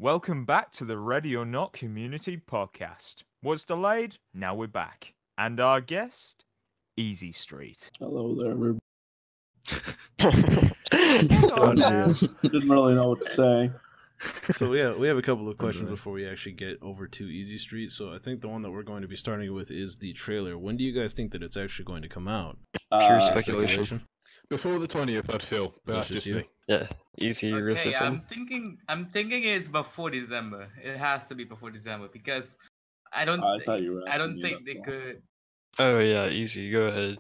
Welcome back to the Ready or Not Community Podcast. Was delayed, now we're back. And our guest, Easy Street. Hello there, everybody. Hello. Didn't really know what to say. So we have a couple of questions before we actually get over to Easy Street. So I think the one that we're going to be starting with is the trailer. When do you guys think that it's actually going to come out? Pure speculation. Before the 20th, I'd feel, but that's just me. Yeah, easy Okay, racism. I'm thinking it's before December. It has to be before December because I don't thought you were I don't asking me think they that. could. Oh yeah, easy. Go ahead.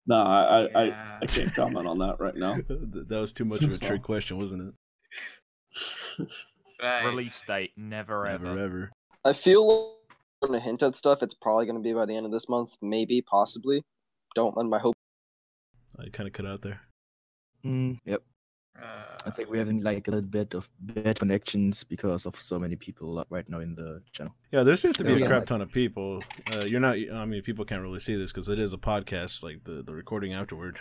No, I Yeah. can't comment on that right now. That was too much of a trick question, wasn't it? Right. Release date, never ever. Never ever. I feel when to hint at stuff, it's probably going to be by the end of this month, maybe, possibly. Don't let my hope. I kind of cut out there. Yep. I think we're having like a little bit of bad connections because of so many people right now in the channel. Yeah, there seems to be a Yeah. crap ton of people. You're not. I mean, people can't really see this because it is a podcast, like the recording afterward.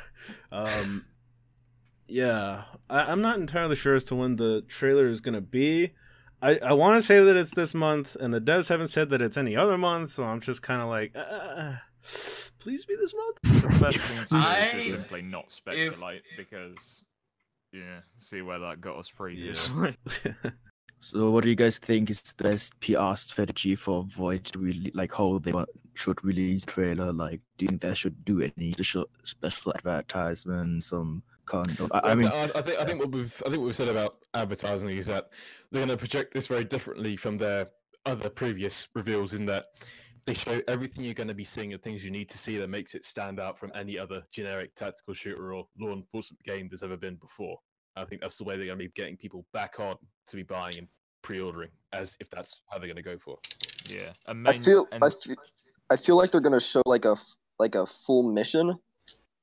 Yeah, I'm not entirely sure as to when the trailer is gonna be. I want to say that it's this month, and the devs haven't said that it's any other month, so I'm just kind of like, please be this month. The best thing to do is I- just simply not speculate because, see where that got us previously. So, what do you guys think is the best PR strategy for Void to really like how they should release trailer? Like, do you think they should do any special advertisements, some content? I mean, I think what we've said about advertising is that they're going to project this very differently from their other previous reveals in that they show everything you're going to be seeing and things you need to see that makes it stand out from any other generic tactical shooter or law enforcement game there's ever been before. I think that's the way they're going to be getting people back on to be buying and pre-ordering, as if that's how they're going to go for. Yeah. I feel like they're going to show like a full mission,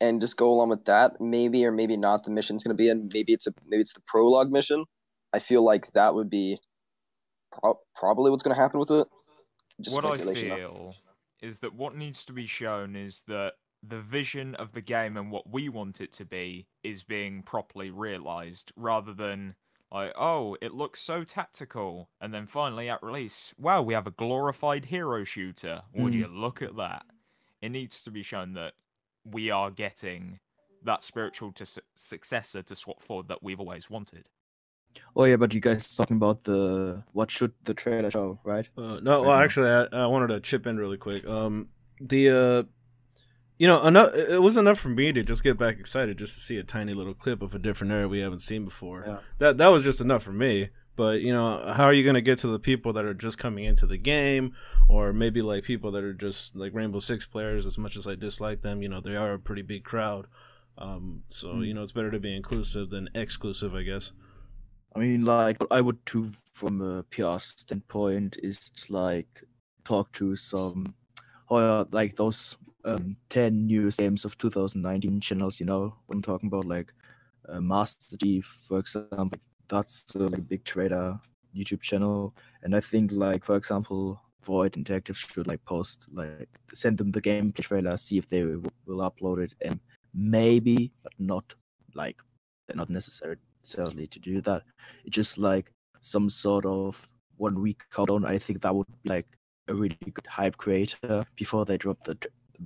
and just go along with that. Maybe or maybe not. The mission's going to be, and maybe it's the prologue mission. I feel like that would be probably what's going to happen with it. Just what I speculation, though. feel is that what needs to be shown is that the vision of the game and what we want it to be is being properly realized, rather than like, oh, it looks so tactical, and then finally at release, wow, we have a glorified hero shooter. Would you look at that? It needs to be shown that we are getting that spiritual successor to SWAT 4 that we've always wanted. oh yeah, but you guys talking about what should the trailer show, right? No, well, actually, I wanted to chip in really quick. Enough. It was enough for me to just get back excited just to see a tiny little clip of a different era we haven't seen before. Yeah. That was just enough for me. But how are you gonna get to the people that are just coming into the game, or maybe like people that are just like Rainbow Six players? As much as I dislike them, they are a pretty big crowd. So it's better to be inclusive than exclusive, I guess. I mean, like, what I would do from a PR standpoint is just, like, talk to some, like, those 10 newest games of 2019 channels, what I'm talking about, like, Master Chief, for example. That's a like, big trader YouTube channel. And I think, like, for example, Void Interactive should, like, post, like, send them the gameplay trailer, see if they will upload it, and maybe, but not, like, they're not necessarily to do that. It's just like some sort of 1 week countdown. I think that would be like a really good hype creator before they drop the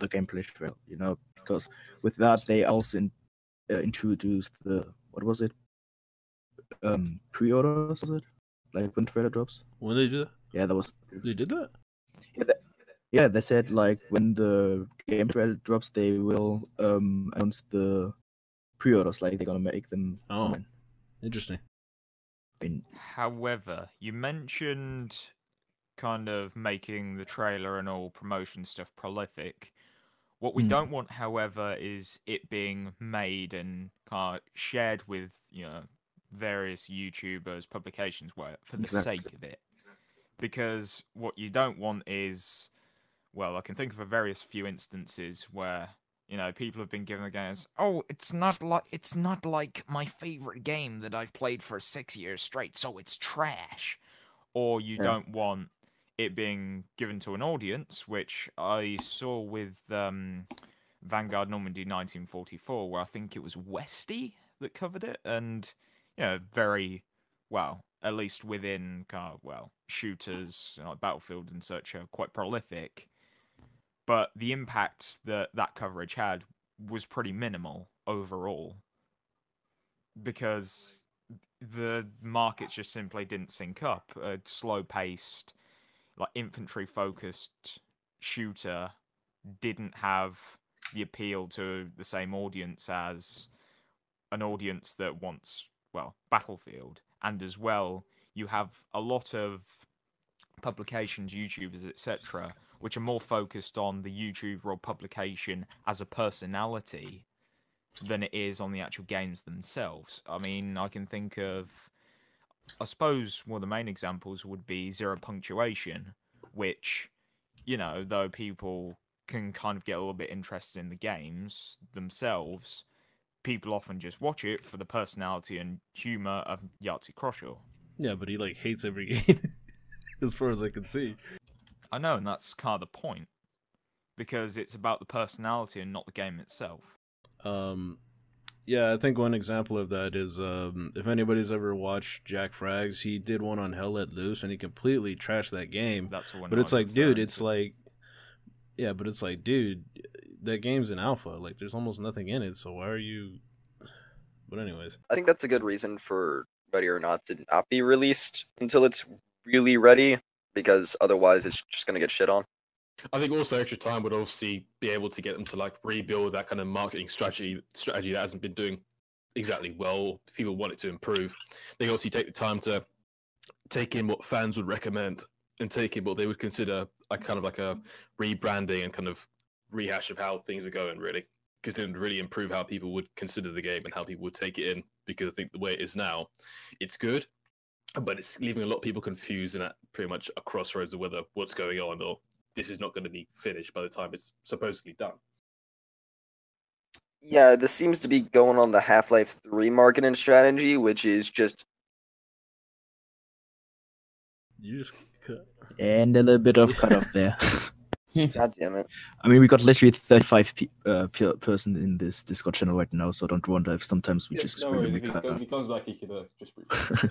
gameplay trailer, because with that they also introduced the pre-orders, was it? Like when trailer drops. When did they do that? Yeah, that was. They did that? Yeah, they said like when the game trailer drops, they will announce the pre-orders. Like they're gonna make them. Oh. Interesting. However, you mentioned kind of making the trailer and all promotion stuff prolific. What we don't want, however, is it being made and kind of shared with, various YouTubers, publications, for the sake of it. Because what you don't want is, well, I can think of a various few instances where people have been given the game as, oh, it's not like my favorite game that I've played for 6 years straight, so it's trash. Or you don't want it being given to an audience, which I saw with Vanguard Normandy 1944, where I think it was Westy that covered it, and very well, at least within shooters like Battlefield and such, are quite prolific. But the impact that coverage had was pretty minimal overall, because the markets just simply didn't sync up. A slow-paced, like infantry-focused shooter didn't have the appeal to the same audience as an audience that wants, Battlefield. And as well, you have a lot of publications, YouTubers, etc., which are more focused on the YouTuber or publication as a personality than it is on the actual games themselves. I mean, I can think of, I suppose one of the main examples would be Zero Punctuation, which, though people can kind of get a little bit interested in the games themselves, people often just watch it for the personality and humor of Yahtzee Croshaw. Yeah, but he hates every game, as far as I can see. I know, and that's kind of the point, because it's about the personality and not the game itself. Yeah, I think one example of that is if anybody's ever watched Jack Frags, he did one on Hell Let Loose, and he completely trashed that game. That's the one. But it's dude, it's yeah, but it's dude, that game's an alpha. There's almost nothing in it, so why are you? But anyways, I think that's a good reason for Ready or Not to not be released until it's really ready, because otherwise it's just gonna get shit on. I think also extra time would obviously be able to get them to rebuild that kind of marketing strategy that hasn't been doing exactly well. People want it to improve. They obviously take the time to take in what fans would recommend and take in what they would consider a rebranding and kind of rehash of how things are going, really, because it would really improve how people would consider the game and how people would take it in. Because I think the way it is now, it's good, but it's leaving a lot of people confused and at pretty much a crossroads of whether what's going on or this is not going to be finished by the time it's supposedly done. Yeah, this seems to be going on the Half-Life 3 marketing strategy, which is just... You just... And a little bit of cut off there. God damn it. I mean, we got literally 35 person in this Discord channel right now, so don't wonder if sometimes we just... No worries, if he comes back, he could just briefly...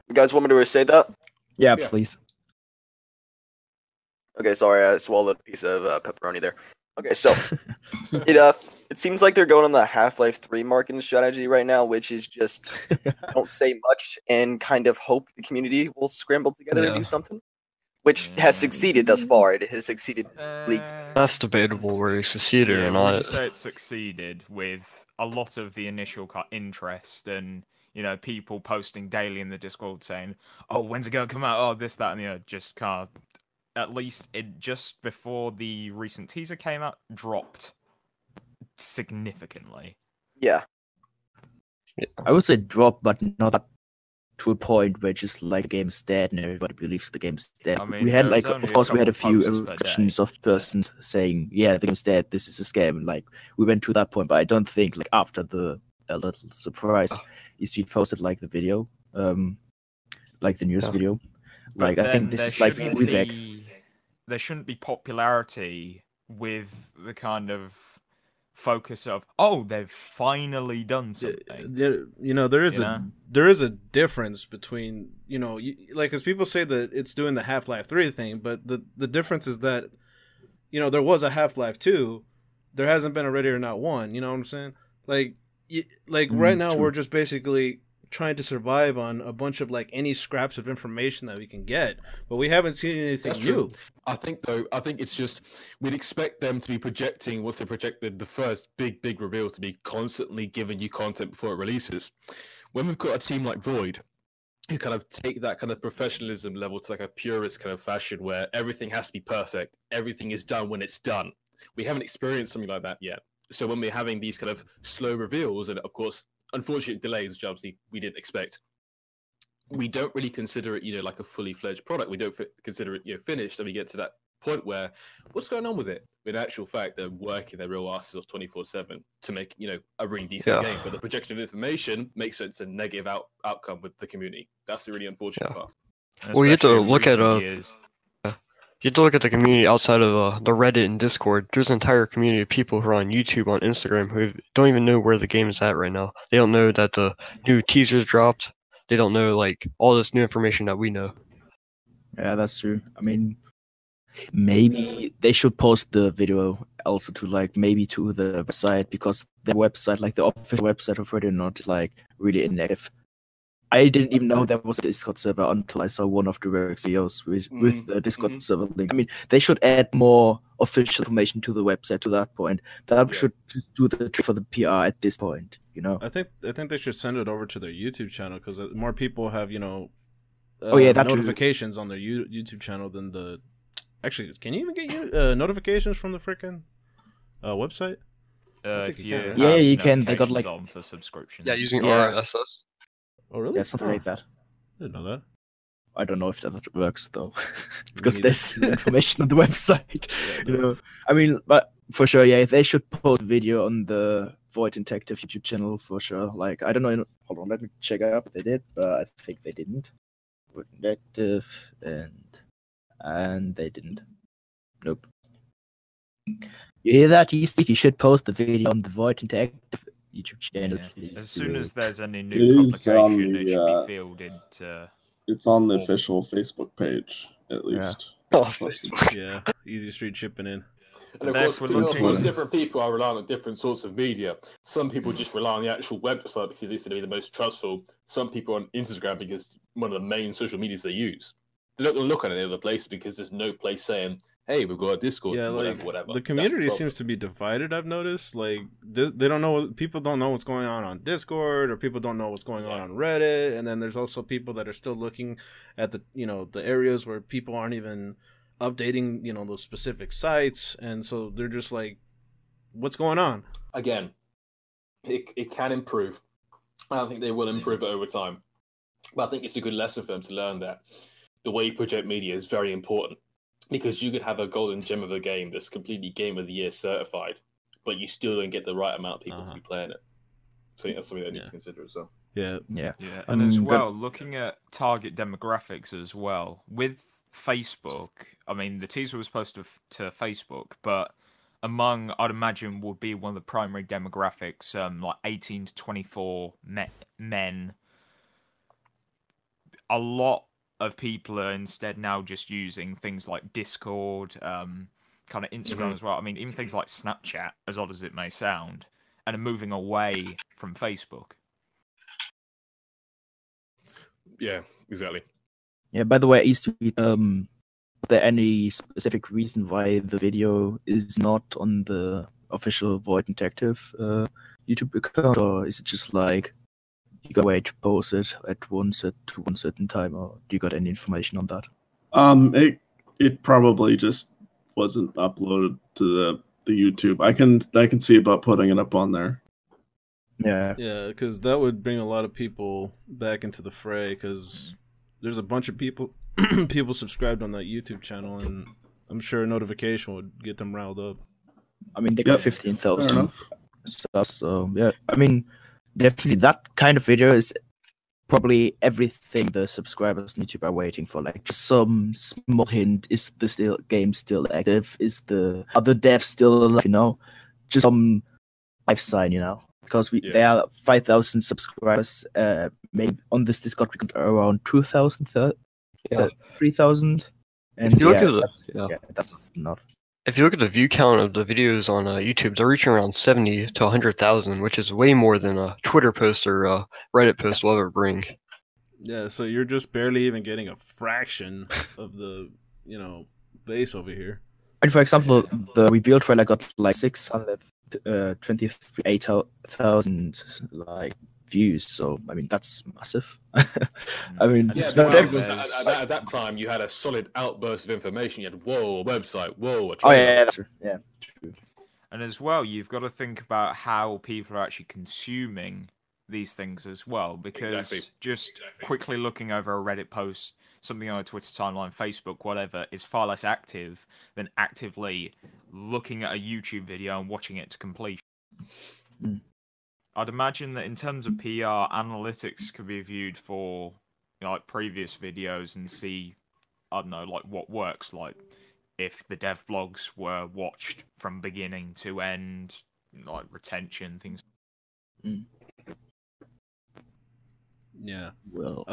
You guys want me to say that? Yeah, Yeah. please. Okay, sorry, I swallowed a piece of pepperoni there. Okay, so it seems like they're going on the Half-Life 3 marketing strategy right now, which is just don't say much and kind of hope the community will scramble together to do something, which has succeeded thus far. It has succeeded leagues. That's debatable where he succeeded or Would you not. say it succeeded with a lot of the initial interest and people posting daily in the Discord saying, "Oh, when's it gonna come out? Oh, this, that, and just kind of." At least it just before the recent teaser came out, dropped significantly. Yeah. I would say drop, but not to a point where just the game's dead and everybody believes the game's dead. I mean, we had there's of only a course we had a couple few posters per eruptions day. of persons saying, yeah, the game's dead, this is a scam. We went to that point, but I don't think after the little surprise ESG posted the video, the news video. But I think then this there is shouldn't way back. there shouldn't be popularity with the kind of focus of, oh, they've finally done something. There is a difference between because people say that it's doing the Half-Life 3 thing, but the difference is that there was a Half-Life 2, there hasn't been a Ready or Not 1. You know what I'm saying? Right now true. we're just basically trying to survive on a bunch of any scraps of information that we can get, but we haven't seen anything That's new. true. I think it's just we'd expect them to be projecting what's they projected the first big reveal to be constantly giving you content before it releases. When we've got a team like Void who kind of take that kind of professionalism level to a purist kind of fashion where everything has to be perfect, everything is done when it's done. We haven't experienced something like that yet. So when we're having these kind of slow reveals and of course unfortunate delays, which obviously we didn't expect, we don't really consider it, like a fully fledged product. We don't consider it, finished, and we get to that point where what's going on with it? In actual fact, they're working their real asses off 24/7 to make, a really decent game. But the projection of information makes it a negative outcome with the community. That's the really unfortunate part. Well, you have to Especially in look at recent years. You have to look at the community outside of the Reddit and Discord. There's an entire community of people who are on YouTube, on Instagram, who don't even know where the game is at right now. They don't know that the new teasers dropped. they don't know like all this new information that we know. Yeah, that's true. I mean, maybe they should post the video also to like maybe to the website, because the website, like the official website of Reddit, not like really inactive. I didn't even know there was a Discord server until I saw one of the work videos with the Discord server link. I mean, they should add more official information to the website to that point. That should just do the trick for the PR at this point, you know? I think they should send it over to their YouTube channel, because more people have, that notifications on their YouTube channel than the. Actually, can you even get notifications from the freaking website? If you you can. They got like on for subscriptions. Yeah, using RSS. Oh, really? Yeah, something like that. I didn't know that. I don't know if that works though, because there's information on the website. You know, I mean, but for sure, yeah, they should post a video on the Void Detective YouTube channel for sure. Like, I don't know. Hold on, let me check up if they did, but I think they didn't. Void Detective and they didn't. Nope. You hear that? You should post the video on the Void Detective YouTube channel. Yeah. As soon as there's any new publication, it should be fielded to. It's on the official Facebook page, at least. Oh, Facebook. Yeah, Easy Street chipping in. And of course, different people are relying on different sorts of media. Some people just rely on the actual website because it is to be the most trustful. Some people on Instagram because one of the main social medias they use. They're not going to look at any other places because there's no place saying, hey, we've got a Discord, whatever. The community seems to be divided, I've noticed. Like, they don't know, people don't know what's going on Discord, or people don't know what's going on Reddit, and then there's also people that are still looking at the, the areas where people aren't even updating, those specific sites, and so they're just like, what's going on? Again, it can improve. I don't think they will improve it over time. But I think it's a good lesson for them to learn that the way you project media is very important. Because you could have a golden gem of a game that's completely Game of the Year certified, but you still don't get the right amount of people to be playing it. So I think that's something they need to consider as well. Yeah. And as well, looking at target demographics as well, with Facebook, I mean, the teaser was posted to Facebook, but among, I'd imagine, would be one of the primary demographics, like 18 to 24 men. A lot of people are instead now just using things like Discord, kind of Instagram as well. I mean, even things like Snapchat, as odd as it may sound, and are moving away from Facebook. Yeah, exactly. Yeah, by the way, is there any specific reason why the video is not on the official Void Detective YouTube account, or is it just like you gotta wait to post it at one certain time, or do you got any information on that? It probably just wasn't uploaded to the YouTube. I can see about putting it up on there. Yeah, because that would bring a lot of people back into the fray, because there's a bunch of people subscribed on that YouTube channel, and I'm sure a notification would get them riled up. I mean, they got 15,000 subs, so yeah. I mean, definitely that kind of video is probably everything the subscribers on YouTube are waiting for. Like, just some small hint: is the game still active? Is the other dev still alive? Just some life sign, because there are 5,000 subscribers. Maybe on this Discord we got around 2,000, 3,000. And if you look at that's not enough. If you look at the view count of the videos on YouTube, they're reaching around 70 to 100,000, which is way more than a Twitter post or a Reddit post will ever bring. Yeah, so you're just barely even getting a fraction of the, base over here. And for example, the reveal trailer got like 628,000 like views. So I mean, that's massive. I mean, at that time you had a solid outburst of information. You had a website, a trailer. That's true. Yeah, true. And as well, you've got to think about how people are actually consuming these things as well, because just quickly looking over a Reddit post, something on a Twitter timeline, Facebook, whatever, is far less active than actively looking at a YouTube video and watching it to completion. I'd imagine that in terms of PR, analytics could be viewed for like previous videos and see, I don't know, like what works, like if the dev blogs were watched from beginning to end, like retention, things. Yeah. Well,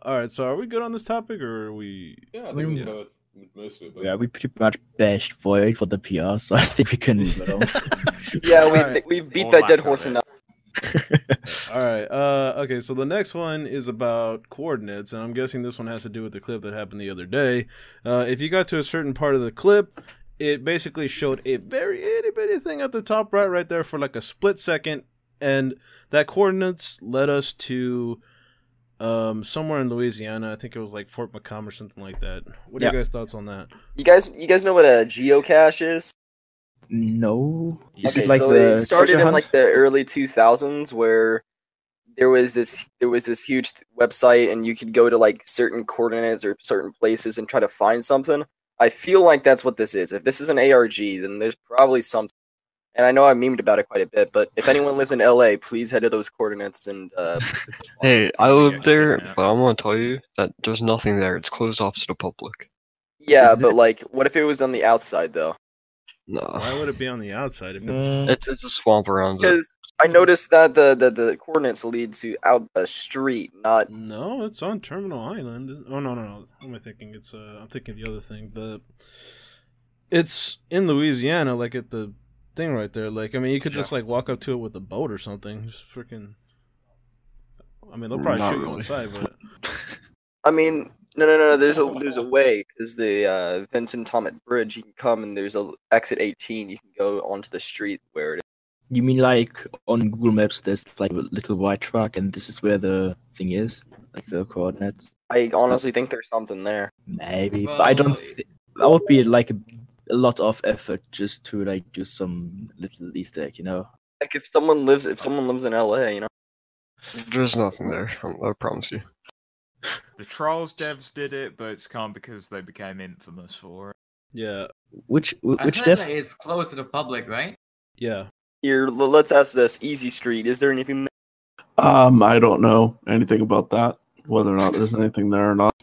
All right. So are we good on this topic, or are we? Yeah, I I think we mean, covered most of it. But... yeah, we pretty much bashed Void for the PR, so I think we can move it on. Yeah, Alright. we beat Or that lack dead of horse it. enough. All right. Okay. So the next one is about coordinates, and I'm guessing this one has to do with the clip that happened the other day. If you got to a certain part of the clip, it basically showed a very itty bitty thing at the top right there for like a split second, and that coordinates led us to somewhere in Louisiana. I think it was like Fort McComb or something like that. What are Yeah. you guys' thoughts on that? You guys know what a geocache is? No, is Okay, it like so the it started treasure in hunt? like the early 2000s where there was this huge website and you could go to like certain coordinates or certain places and try to find something. I feel like that's what this is. If this is an ARG, then there's probably something. And I know I memed about it quite a bit, but if anyone lives in LA, please head to those coordinates and Hey, I We live get there, kidnapped. but I'm gonna tell you that there's nothing there. It's closed off to the public. yeah, Is but it- like what if it was on the outside though? No, Why would it be on the outside if it's? it's a swamp around it. Because I noticed that the coordinates lead to out a street, not No, it's on Terminal Island. Oh no. What am I thinking? It's I'm thinking the other thing. It's in Louisiana, like at the thing right there. Like, I mean, you could just like walk up to it with a boat or something. Just freaking. I mean, they'll probably Not shoot you really. inside, but I mean, no. There's a way because the Vincent Thomas Bridge. You can come and there's a exit 18. You can go onto the street where it is. You mean like on Google Maps there's like a little white truck and this is where the thing is? Like the coordinates? I honestly think there's something there. Maybe. But I don't that would be like a lot of effort just to like do some little Easter egg, you know? Like if someone lives in LA, you know. There's nothing there. I promise you. The Trials devs did it, but it's kind of because they became infamous for it. yeah, Which I feel dev? like it's close to the public, right? yeah. Here, let's ask this. Easy Street. Is there anything there? I don't know anything about that, whether or not there's anything there or not.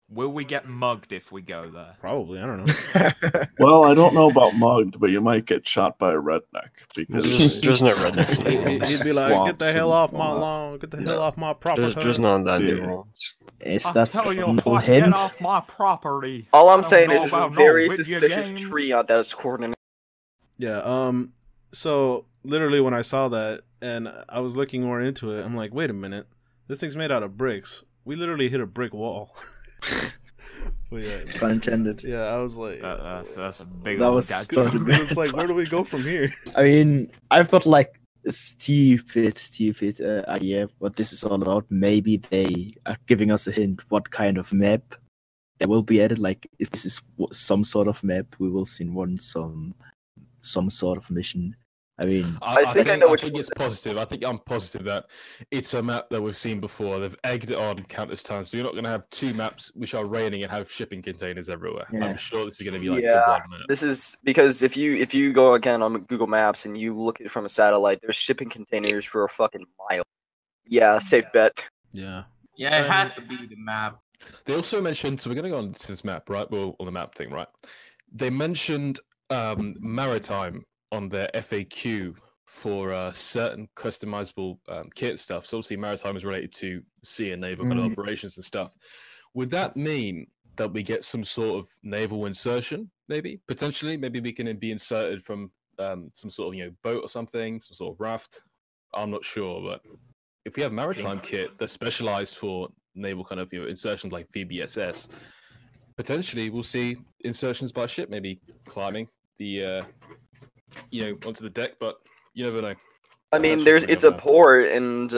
Will we get mugged if we go there? Probably. I don't know. Well, I don't know about mugged, but you might get shot by a redneck because There's no rednecks in He'd New be like, "Get the Swamps hell and off my all that. lawn! Get the hell No. off my property!" There's none of that in New Yeah. Orleans. Is I that tell you a little what, hint? get off my property. All I I'm don't saying know is there's a about no very video suspicious game. tree on those coordinates. Yeah. So literally, when I saw that and I was looking more into it, I'm like, "Wait a minute! This thing's made out of bricks. We literally hit a brick wall." But yeah, Pun intended. yeah. I was like, That's a big That old was gag. such a big- it's like, where do we go from here? I mean, I've got like a stupid idea what this is all about. Maybe they are giving us a hint what kind of map that will be added. Like if this is some sort of map, we will see one some sort of mission. I mean, I think I know which think one it's it is. positive. I think I'm positive that it's a map that we've seen before. They've egged it on countless times. So you're not going to have two maps which are raining and have shipping containers everywhere. Yeah. I'm sure this is going to be like Yeah. the one map. This is because if you go again on Google Maps and you look at it from a satellite, there's shipping containers for a fucking mile. Yeah, safe bet. Yeah. Yeah, it has to be the map. They also mentioned, so we're going to go on to this map, right? Well, on the map thing, right? They mentioned maritime on their FAQ for certain customizable kit stuff. So obviously maritime is related to sea and naval kind of operations and stuff. Would that mean that we get some sort of naval insertion, maybe? Potentially? Maybe we can be inserted from some sort of boat or something, some sort of raft? I'm not sure, but if we have maritime kit that's specialized for naval kind of insertions like VBSS, potentially we'll see insertions by ship, maybe climbing the onto the deck, but you never know. I mean, That's just it's a another- port, and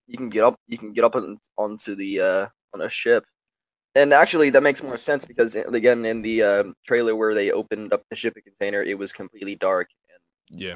you can get up onto the on a ship. And actually, that makes more sense because again, in the trailer where they opened up the shipping container, it was completely dark. Yeah.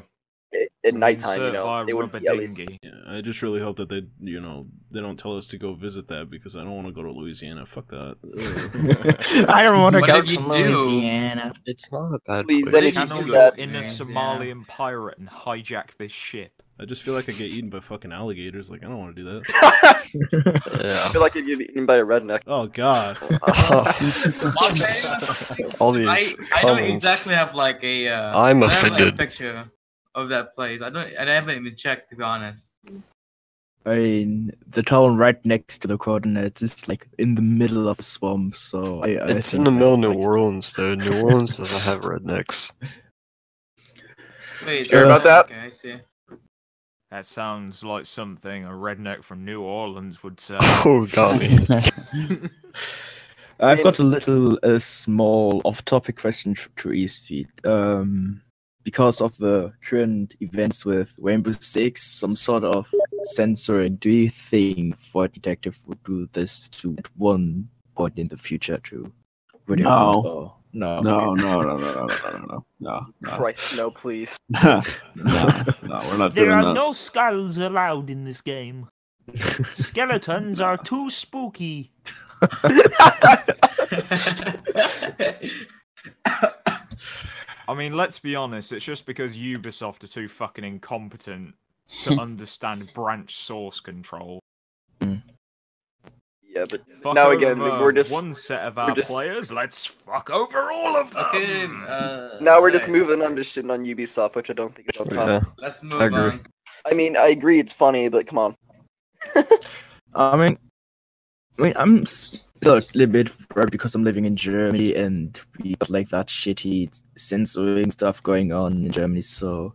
At nighttime, Insert via they would rubber be at least. dinghy. Yeah, I just really hope that they don't tell us to go visit that because I don't want to go to Louisiana. Fuck that. Ugh. I don't want to What go if you to do? Louisiana. It's not a bad Please, place. then if you Channel do you that, in a Yeah. Somalian pirate and hijack this ship. I just feel like I get eaten by fucking alligators. Like I don't want to do that. I Yeah. feel like you'd get eaten by a redneck. Oh God. One thing, All these I don't comments. exactly have like a. I'm I have, like, a offended. picture of that place. I haven't even checked, to be honest. I mean, the town right next to the coordinates is like in the middle of a swamp, so It's in think the middle of that, New like, Orleans, though. New Orleans doesn't have rednecks. Wait, Sure about that? Okay, I see. That sounds like something a redneck from New Orleans would say. Oh, got me. I've got a small off-topic question to Eastfeed. Because of the current events with Rainbow Six, some sort of censoring, do you think Void Detective would do this to at one point in the future too? No. No. No. Christ, no, please. No, we're not There doing are that. no skulls allowed in this game. Skeletons are too spooky. I mean, let's be honest, it's just because Ubisoft are too fucking incompetent to understand branch source control. Yeah, but Fuck now over again, we're just one set of our just- players, let's fuck over all of them! Okay, now we're just alright, moving on to shitting on Ubisoft, which I don't think is on top. Yeah. let's I move agree. on. I mean, I agree it's funny, but come on. I mean, I'm still a little bit worried because I'm living in Germany and we got like that shitty censoring stuff going on in Germany. So,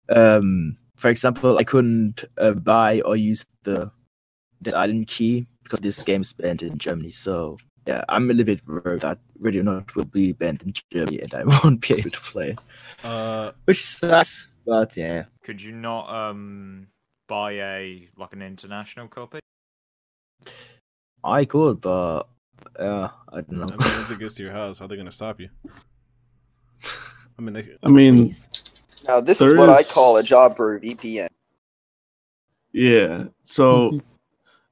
for example, I couldn't buy or use the island key because this game's banned in Germany. So, yeah, I'm a little bit worried that Radio Not will be banned in Germany and I won't be able to play. Which sucks, but yeah. Could you not buy an international copy? I could, but I don't know. I mean, once it gets to your house, how are they gonna stop you? I mean, Now, this There is what I is- call a job for a VPN. Yeah. So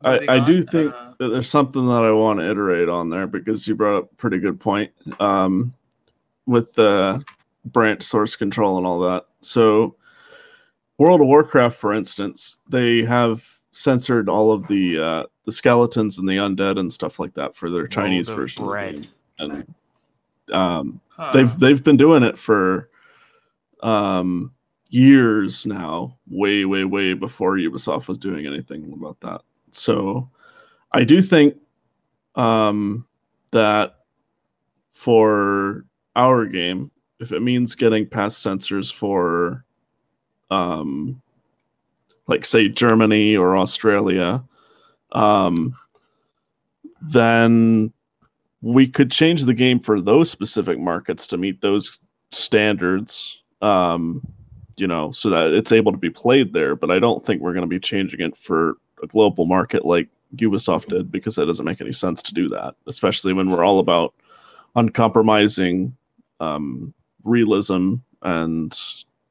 Moving I on, do think that there's something that I want to iterate on there because you brought up a pretty good point with the branch source control and all that. So World of Warcraft, for instance, they have censored all of the skeletons and the undead and stuff like that for their Chinese World of version Bread. of the game. And huh. they've been doing it for years now, way before Ubisoft was doing anything about that. So I do think that for our game, if it means getting past censors for like say Germany or Australia, then we could change the game for those specific markets to meet those standards, so that it's able to be played there. But I don't think we're going to be changing it for a global market like Ubisoft did, because that doesn't make any sense to do that, especially when we're all about uncompromising realism and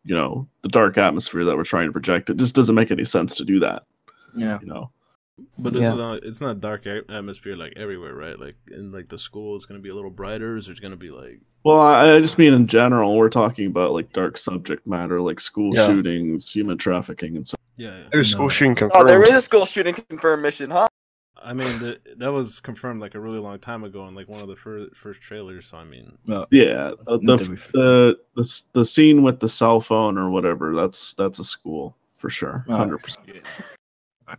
the dark atmosphere that we're trying to project. It just doesn't make any sense to do that. Yeah. but Yeah. it's not dark atmosphere like everywhere, right? Like in like the school, it's gonna be a little brighter. Is it gonna be like? Well, I just mean in general, we're talking about like dark subject matter, like school Yeah. shootings, human trafficking, and so. Yeah. There's school No. shooting Oh, confirmed. there is a school shooting confirmed mission, huh? I mean, that was confirmed like a really long time ago in like one of the first trailers. So I mean, Yeah, Not the scene with the cell phone or whatever. That's a school for sure, Oh. 100%.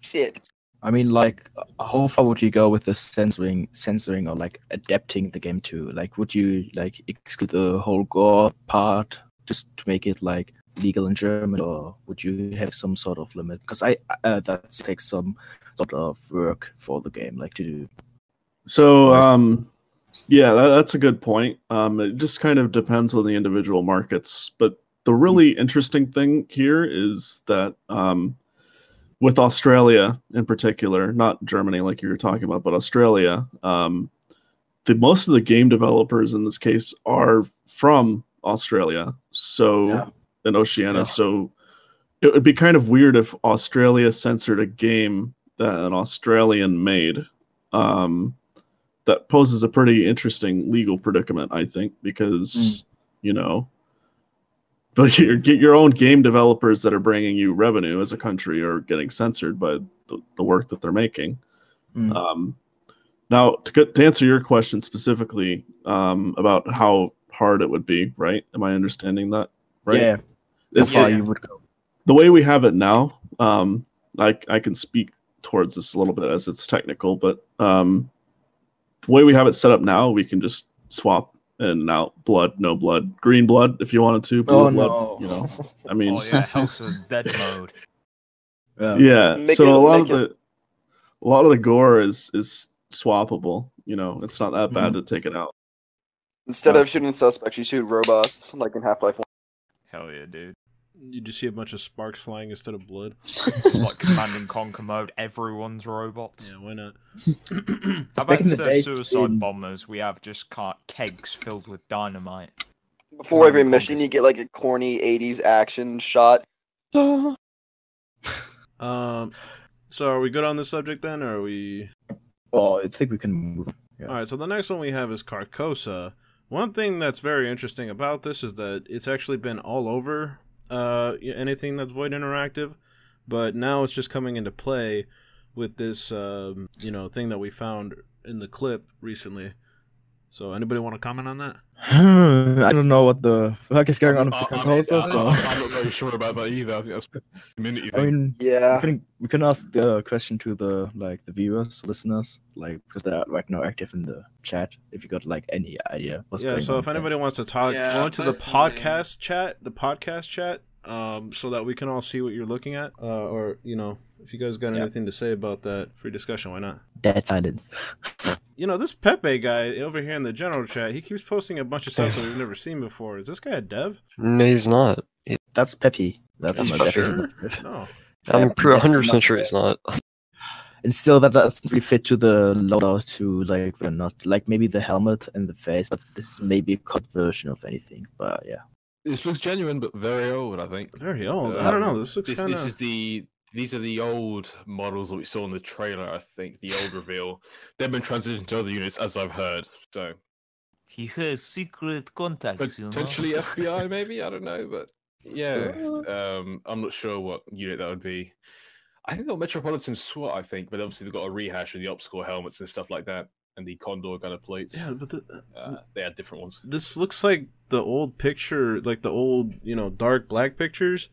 Shit. I mean, like, how far would you go with the censoring or like adapting the game to? Like, would you like exclude the whole gore part just to make it like legal in German, or would you have some sort of limit? Because that takes some sort of work for the game, like to do. So, yeah, that's a good point. It just kind of depends on the individual markets. But the really interesting thing here is that with Australia in particular, not Germany like you were talking about, but Australia, most of the game developers in this case are from Australia, so in Oceania. Yeah. So it would be kind of weird if Australia censored a game that an Australian made. That poses a pretty interesting legal predicament, I think, because but your own game developers that are bringing you revenue as a country are getting censored by the work that they're making. Now, to answer your question specifically about how hard it would be, right? Am I understanding that right? Yeah. How If- far you would go? The way we have it now, I can speak towards this a little bit as it's technical, but the way we have it set up now, we can just swap in and out blood, no blood, green blood if you wanted to, blue blood. No. You know, I mean, Oh yeah, House of Dead mode. yeah. Make So it- a lot make of the gore is swappable. You know, it's not that bad to take it out. Instead of shooting suspects, you shoot robots, like in Half-Life 1. Hell yeah, dude. You just see a bunch of sparks flying instead of blood. It's like Command and Conquer mode. Everyone's robots. Yeah, why not? How about Back in the instead of days suicide in- bombers, we have just kegs filled with dynamite. Before every Command and mission, Conquer. you get like a corny 80s action shot. So are we good on this subject then, or are we? Oh, I think we can move on. Yeah. All right. So the next one we have is Carcosa. One thing that's very interesting about this is that it's actually been all over anything that's Void Interactive, but now it's just coming into play with this thing that we found in the clip recently. So anybody want to comment on that? I don't know what the fuck is going on with I- the I- Carcosa, so I'm not very sure about that either. I think that's a community I thing. mean, Yeah. we can ask the question to the viewers, listeners, because they're right now active in the chat. If you got like any idea what's Yeah. going So on if there. anybody wants to talk, Yeah, go into the personally- podcast chat, so that we can all see what you're looking at, or if you guys got Yeah. anything to say about that, free discussion, why not? Dead silence. This Pepe guy over here in the general chat, he keeps posting a bunch of stuff that we've never seen before. Is this guy a dev? No, he's not. That's Peppy. That's Are you not sure? definitely not. No. I'm Yeah, 100% sure he's not. And still, that doesn't really fit to the loadout. To like, we're not like maybe the helmet and the face, but this may be a cut version of anything. But yeah, This looks genuine, but very old, I think. Very old. I don't know. This looks This kind is of. these are the old models that we saw in the trailer. I think the old reveal. They've been transitioned to other units, as I've heard. So He has secret contacts, potentially FBI, maybe, I don't know, but yeah, I'm not sure what unit that would be. I think they're Metropolitan SWAT, I think, but obviously they've got a rehash of the Obstacle helmets and stuff like that, and the Condor gunner plates. Yeah, but They had different ones. this looks like the old picture, like the old, dark black pictures.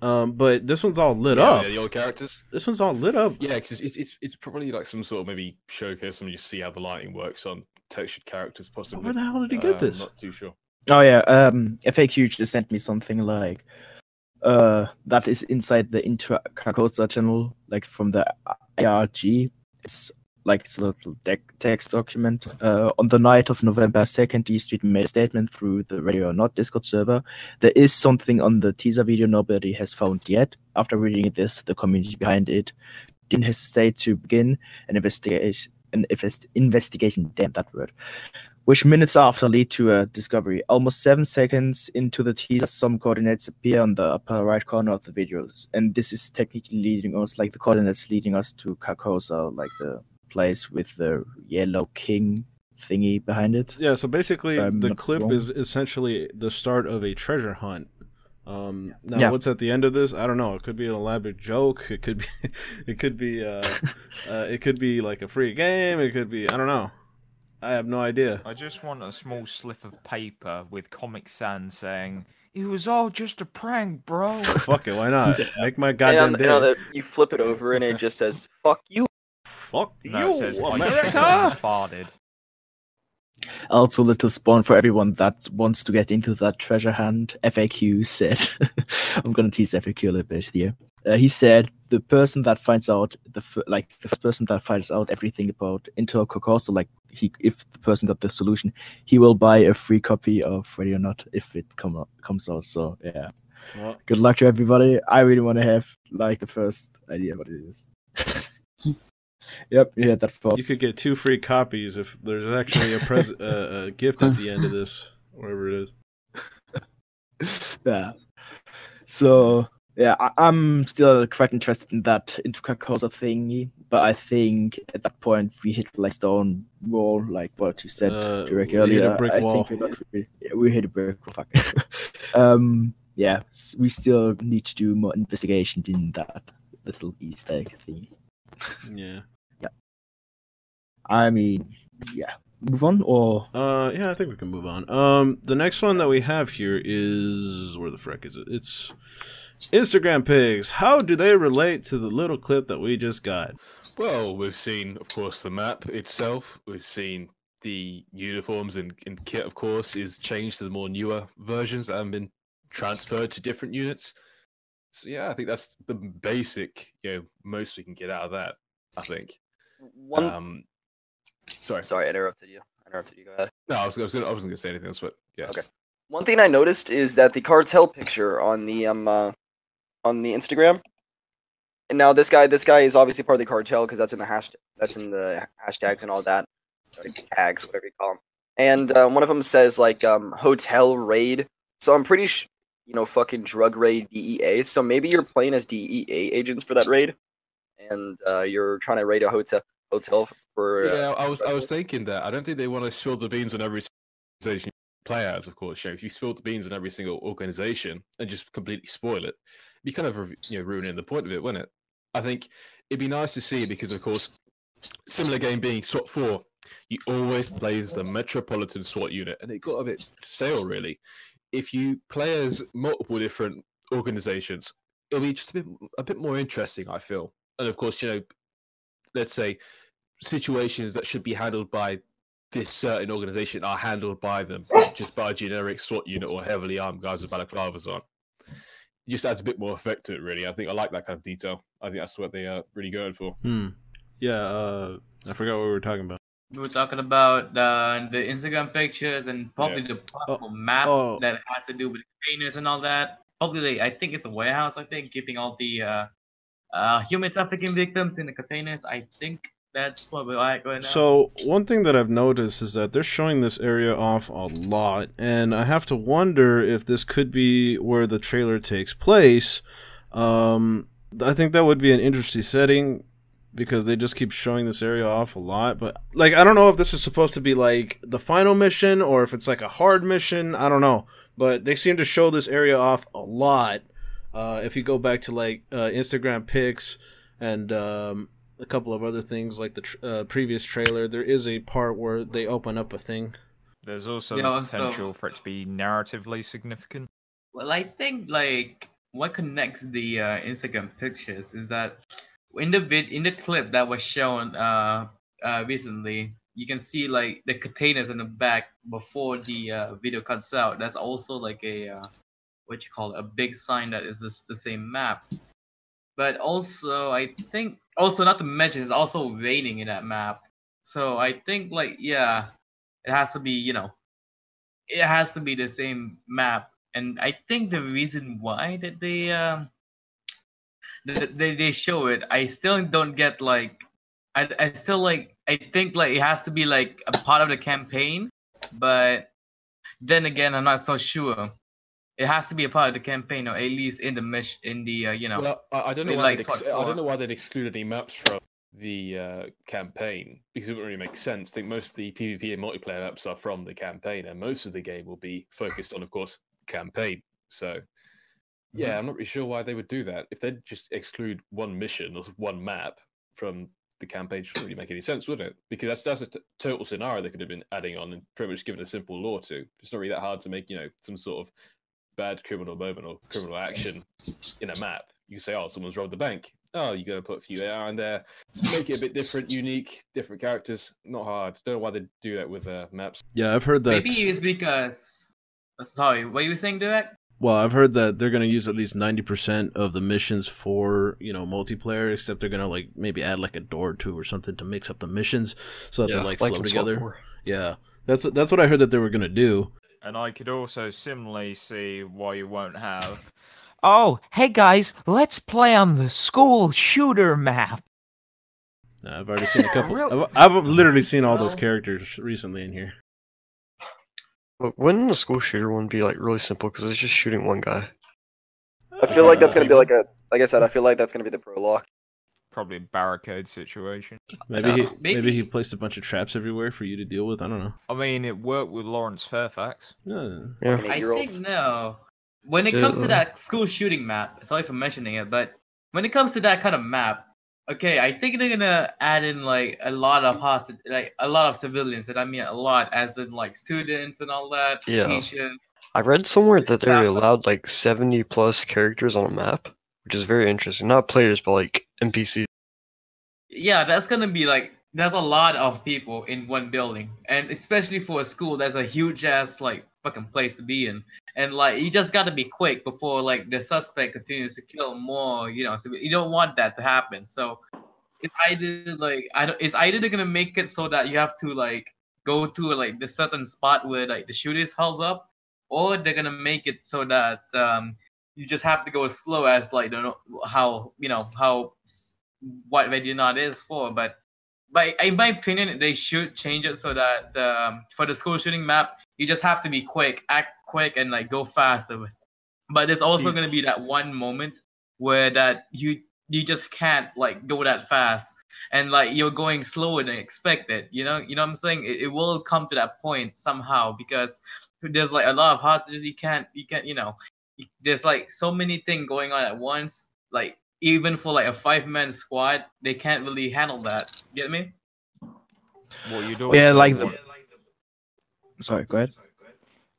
But this one's all lit up. Yeah, the old characters. This one's all lit up. Yeah, because it's probably like some sort of maybe showcase, and you see how the lighting works on textured characters, possibly. Where the hell did he get this? I'm not too sure. oh yeah. FAQ just sent me something like, that is inside the Intra Carcosa channel, like from the ARG. It's a little text document. On the night of November 2nd, D Street made a statement through the Radio or Not Discord server. There is something on the teaser video nobody has found yet. After reading this, the community behind it didn't hesitate to begin an investigation. Damn that word. Which minutes after lead to a discovery. Almost 7 seconds into the teaser, some coordinates appear on the upper right corner of the videos, and this is technically leading us, like the coordinates leading us to Carcosa, like the place with the yellow king thingy behind it. Yeah, so basically I'm the not clip wrong. is essentially the start of a treasure hunt. Now Yeah. what's at the end of this? I don't know. It could be an elaborate joke. It could be it could be like a free game. It could be, I don't know. I have no idea. I just want a small slip of paper with Comic Sans saying, "It was all just a prank, bro." Fuck it, why not? Make my And goddamn day. you flip it over and it just says, "Fuck you." Fuck No, it says, you, "I America! farted." Also, little spawn for everyone that wants to get into that treasure hunt. FAQ said, I'm gonna tease FAQ a little bit here. He said the person that finds out the first person that finds out everything about Intel Carcosa, like if the person got the solution, he will buy a free copy of Ready or Not if it comes out. So yeah, Well, good luck to everybody. I really want to have like the first idea what it is. Yep, yeah, that you first. could get 2 free copies if there's actually a gift at the end of this, whatever it is. Yeah. So yeah, I'm still quite interested in that Inter Carcosa thingy, but I think at that point we hit like stone wall, like what you said, Derek, we hit a earlier. brick I wall. think we hit a brick wall. Fuck. Yeah, we still need to do more investigation in that little Easter egg thing. Yeah. I mean, yeah. Move on or Yeah, I think we can move on. The next one that we have here is, where the frick is it? Instagram pigs, how do they relate to the little clip that we just got? Well, we've seen, of course, the map itself. We've seen the uniforms and kit, of course, is changed to the more newer versions that haven't been transferred to different units. So yeah, I think that's the basic, most we can get out of that. I think. Sorry, I interrupted you. Go ahead. No, I wasn't going to say anything else, but yeah. Okay. One thing I noticed is that the cartel picture on the Instagram. And now this guy is obviously part of the cartel because that's in the hashtags and all that, tags, whatever you call them. And one of them says like hotel raid. So I'm pretty fucking drug raid DEA. So maybe you're playing as DEA agents for that raid, and you're trying to raid a hotel for. Yeah, I was thinking that. I don't think they want to spill the beans on every organization you play as. Of course, if you spill the beans on every single organization and just completely spoil it, you kind of ruining the point of it, wouldn't it? I think it'd be nice to see because, of course, similar game being SWAT 4, you always play as the Metropolitan SWAT unit, and it got a bit stale, really. If you play as multiple different organizations, it'll be just a bit more interesting, I feel. And of course, let's say situations that should be handled by this certain organization are handled by them, just by a generic SWAT unit or heavily armed guys with balaclavas on. It just adds a bit more effect to it, really. I think I like that kind of detail. I think that's what they are really going for. Yeah, I forgot what we were talking about. We were talking about the Instagram pictures and probably the possible map that has to do with containers and all that. Probably, I think it's a warehouse. I think keeping all the human trafficking victims in the containers. I think that's what we like right now. So one thing that I've noticed is that they're showing this area off a lot, and I have to wonder if this could be where the trailer takes place. I think that would be an interesting setting because they just keep showing this area off a lot. But like, I don't know if this is supposed to be like the final mission or if it's like a hard mission. I don't know, but they seem to show this area off a lot. If you go back to like Instagram pics and a couple of other things like the previous trailer, there is a part where they open up a thing. There's also the potential for it to be narratively significant. Well, I think like what connects the Instagram pictures is that in the clip that was shown recently, you can see like the containers in the back before the video cuts out. That's also like a a big sign that is the same map. But also, I think, not to mention, it's also raining in that map. So I think, like, yeah, it has to be, it has to be the same map. And I think the reason why that they show it, I still don't get, like, I think, like, it has to be, like, a part of the campaign. But then again, I'm not so sure. It has to be a part of the campaign, or at least in the mission, Well, I don't know why I don't know why they'd exclude any maps from the campaign because it wouldn't really make sense. I think most of the PvP and multiplayer maps are from the campaign, and most of the game will be focused on, of course, campaign. So, yeah, I'm not really sure why they would do that. If they'd just exclude one mission or one map from the campaign, it shouldn't really make any sense, would it? Because that's a total scenario they could have been adding on and pretty much given a simple lore to. It's not really that hard to make, some sort of bad criminal moment or criminal action in a map. You can say, oh, someone's robbed the bank. Oh, you're going to put a few there and there. Make it a bit different, unique, different characters. Not hard. Don't know why they do that with maps. Yeah, I've heard that. Maybe it's because... Sorry, what you were saying, Derek? Well, I've heard that they're going to use at least 90% of the missions for, multiplayer, except they're going to, like, maybe add, like, a door or two or something to mix up the missions so that they, like flow together. Yeah, that's what I heard that they were going to do. And I could also similarly see why you won't have... Oh, hey guys, let's play on the school shooter map. I've already seen a couple... I've literally seen all those characters recently in here. But wouldn't the school shooter one be like really simple because it's just shooting one guy? I feel like that's going to be like I said, I feel like that's going to be the prologue. Probably a barricade situation. Maybe he placed a bunch of traps everywhere for you to deal with. I don't know. I mean, it worked with Lawrence Fairfax. Yeah. I think no. When it comes to that school shooting map, sorry for mentioning it, but when it comes to that kind of map, okay, I think they're gonna add in like a lot of civilians, and I mean a lot, as in like students and all that. Yeah. Education. I read somewhere that they're allowed like 70 plus characters on a map, which is very interesting. Not players, but like NPCs. Yeah, that's gonna be like there's a lot of people in one building, and especially for a school, that's a huge ass like fucking place to be in, and like you just gotta be quick before like the suspect continues to kill more, you know. So you don't want that to happen. So it's either like it's either they're gonna make it so that you have to like go to like the certain spot where like the shooter is held up, or they're gonna make it so that you just have to go as slow as like how what Veggie is for, but in my opinion, they should change it so that for the school shooting map, you just have to be quick, act quick, and like go faster. But there's also gonna be that one moment where that you just can't like go that fast, and like you're going slower than expected. You know what I'm saying? It will come to that point somehow because there's like a lot of hostages. You can't there's like so many things going on at once. Like even for like a 5-man squad, they can't really handle that. Get me? Well, you'd also Yeah, like want... Sorry, go ahead.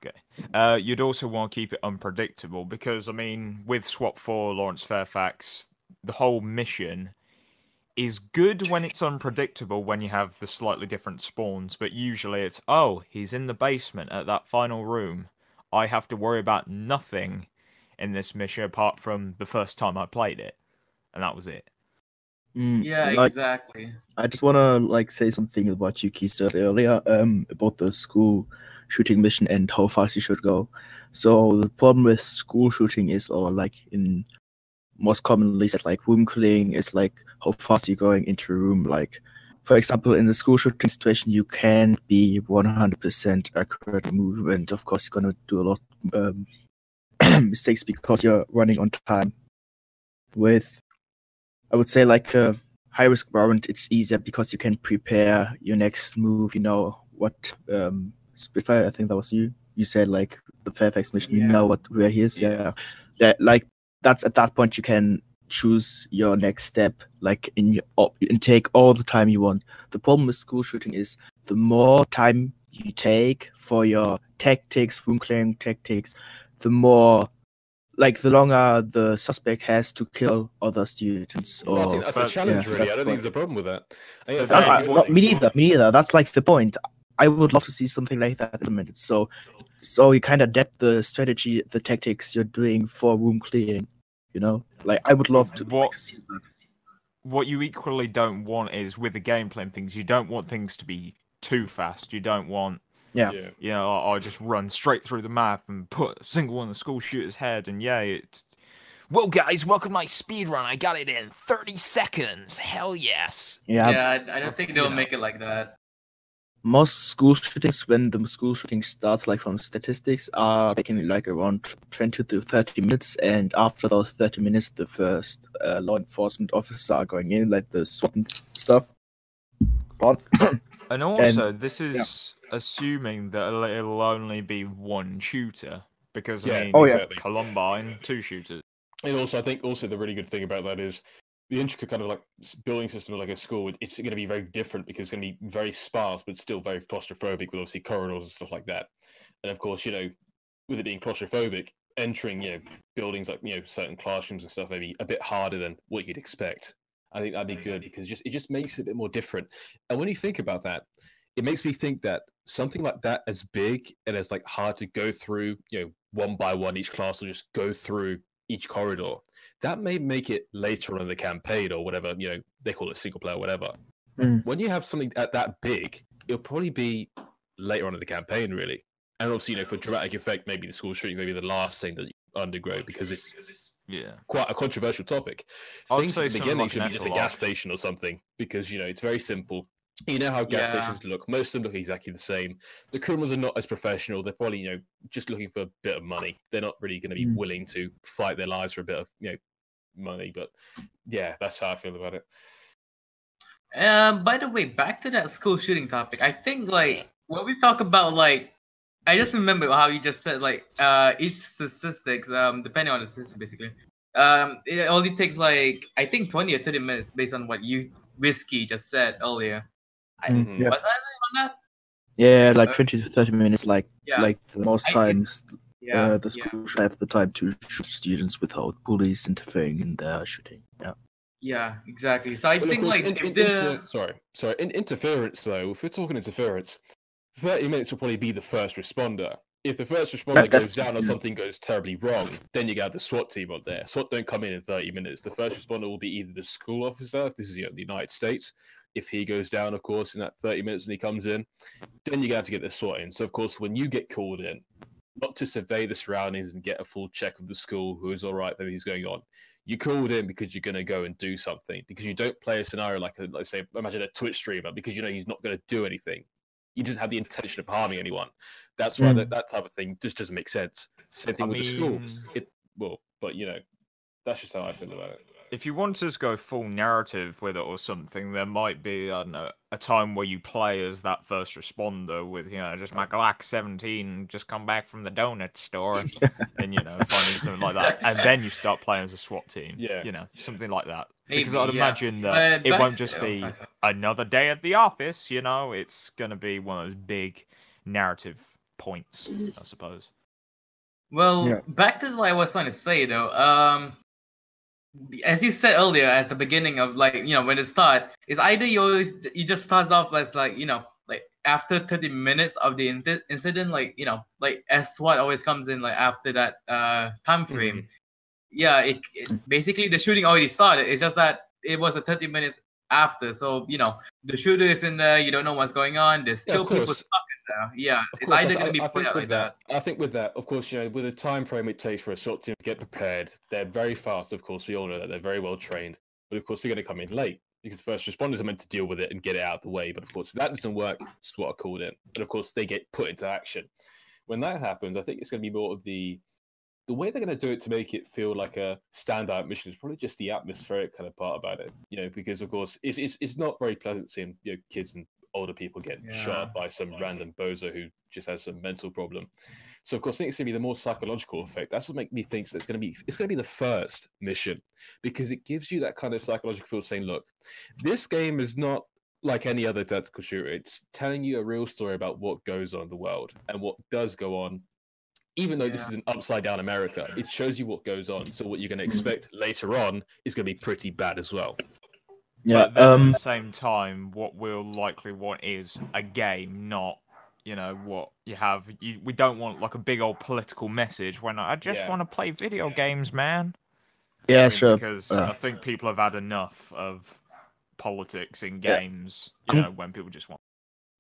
Okay. You'd also want to keep it unpredictable because, I mean, with SWAT 4, Lawrence Fairfax, the whole mission is good when it's unpredictable when you have the slightly different spawns, but usually it's, oh, he's in the basement at that final room. I have to worry about nothing in this mission apart from the first time I played it. And that was it. Yeah, like, exactly. I just wanna like say something about Yuki said earlier, about the school shooting mission and how fast you should go. So the problem with school shooting is, or like in most commonly said, like room clearing is like how fast you're going into a room. Like, for example, in the school shooting situation, you can be 100% accurate movement. Of course, you're gonna do a lot mistakes because you're running on time. With, I would say, like a high risk environment, it's easier because you can prepare your next move. You know what, Spitfire, I think that was you. You said like the Fairfax mission. You know where he is. Yeah, like that's at that point you can choose your next step, like and take all the time you want. The problem with school shooting is the more time you take for your tactics, room clearing tactics, the more, like, the longer the suspect has to kill other students. I think that's a challenge, really. I don't think there's a problem with that. Me neither. That's like the point. I would love to see something like that implemented. So you kind of adapt the strategy, the tactics you're doing for room clearing. You know, like I would love to see that. What you equally don't want is with the gameplay and things. You don't want things to be too fast. You don't want. Yeah. You know, I just run straight through the map and put a single on the school shooter's head, and it's... Well, guys, welcome to my speedrun. I got it in 30 seconds. Hell yes. Yeah, I don't think they'll make it like that. Most school shootings, when the school shooting starts, like from statistics, are taking like around 20 to 30 minutes, and after those 30 minutes, the first law enforcement officers are going in, like the SWAT and stuff. And also, this is assuming that it'll only be one shooter, because I mean, exactly. Columbine, 2 shooters. And also, I think the really good thing about that is the intricate kind of like building system of like a school. It's going to be very different because it's going to be very sparse, but still very claustrophobic with obviously corridors and stuff like that. And of course, with it being claustrophobic, entering buildings like certain classrooms and stuff may be a bit harder than what you'd expect. I think that'd be good because it just makes it a bit more different. And when you think about that, it makes me think that something like that as big and as like hard to go through, one by one, each class will just go through each corridor. That may make it later on in the campaign or whatever, they call it single player or whatever. When you have something that big, it'll probably be later on in the campaign, really. And obviously, for dramatic effect, maybe the school shooting may be the last thing that you undergo because it's quite a controversial topic. Things at the beginning should be just a gas station or something because, it's very simple. You know how gas stations look. Most of them look exactly the same. The criminals are not as professional. They're probably, just looking for a bit of money. They're not really going to be willing to fight their lives for a bit of, money. But yeah, that's how I feel about it. By the way, back to that school shooting topic. I think when we talk about I just remember how you just said each statistics, depending on the statistics basically. It only takes I think 20 or 30 minutes based on what you Whiskey just said earlier. Was I on that? Yeah, 20 to 30 minutes, like the most times. Yeah, the yeah. school should have the time to shoot students without bullies interfering in their shooting. Yeah. Yeah, exactly. So I Well, of think course, like if the in interference though, if we're talking interference, 30 minutes will probably be the first responder. If the first responder goes down or something goes terribly wrong, then you got the SWAT team up there. SWAT don't come in 30 minutes. The first responder will be either the school officer, if this is the United States. If he goes down, of course, in that 30 minutes when he comes in, then you have to get the SWAT in. So, of course, when you get called in, not to survey the surroundings and get a full check of the school, who is all right, everything's going on. You called in because you're going to go and do something, because you don't play a scenario like, let's say, imagine a Twitch streamer, because you know he's not going to do anything. You just have the intention of harming anyone. That's why that type of thing just doesn't make sense. Same thing with the school. But you know, that's just how I feel about it. If you want to just go full narrative with it or something, there might be, I don't know, a time where you play as that first responder with, you know, just my Glock 17 just come back from the donut store and, you know, finding something like that. And then you start playing as a SWAT team. Yeah. You know, something like that. Maybe, Because I'd imagine that it won't just be another day at the office, you know, it's going to be one of those big narrative points, I suppose. Well, back to what I was trying to say though. As you said earlier, at the beginning of like, you know, when it start, is either you just starts off as like, you know, like after 30 minutes of the incident, like, you know, like as SWAT always comes in like after that time frame. Mm-hmm. Yeah, it basically the shooting already started. It's just that it was a 30 minutes after. So, you know, the shooter is in there, you don't know what's going on. There's still people stuck in there. Yeah, it's either going to be played out like that. I think with that, of course, you know, with the time frame it takes for a SWAT team to get prepared, they're very fast, of course. We all know that. They're very well trained. But, of course, they're going to come in late because first responders are meant to deal with it and get it out of the way. But, of course, if that doesn't work, SWAT are called in. But, of course, they get put into action. When that happens, I think it's going to be more of the way they're going to do it to make it feel like a standout mission is probably just the atmospheric kind of part about it, you know, because of course it's not very pleasant seeing, you know, kids and older people get shot by some random bozo who just has some mental problem. So of course, I think it's going to be the more psychological effect. That's what makes me think that it's going to be the first mission, because it gives you that kind of psychological feel, saying, look, this game is not like any other tactical shooter. It's telling you a real story about what goes on in the world and what does go on. Even though this is an upside-down America, it shows you what goes on. So what you're going to expect later on is going to be pretty bad as well. Yeah. But then at the same time, what we'll likely want is a game, not, you know, what you have. We don't want like a big old political message when I just want to play video games, man. Yeah, sure. Because I think people have had enough of politics in games, you know, when people just want.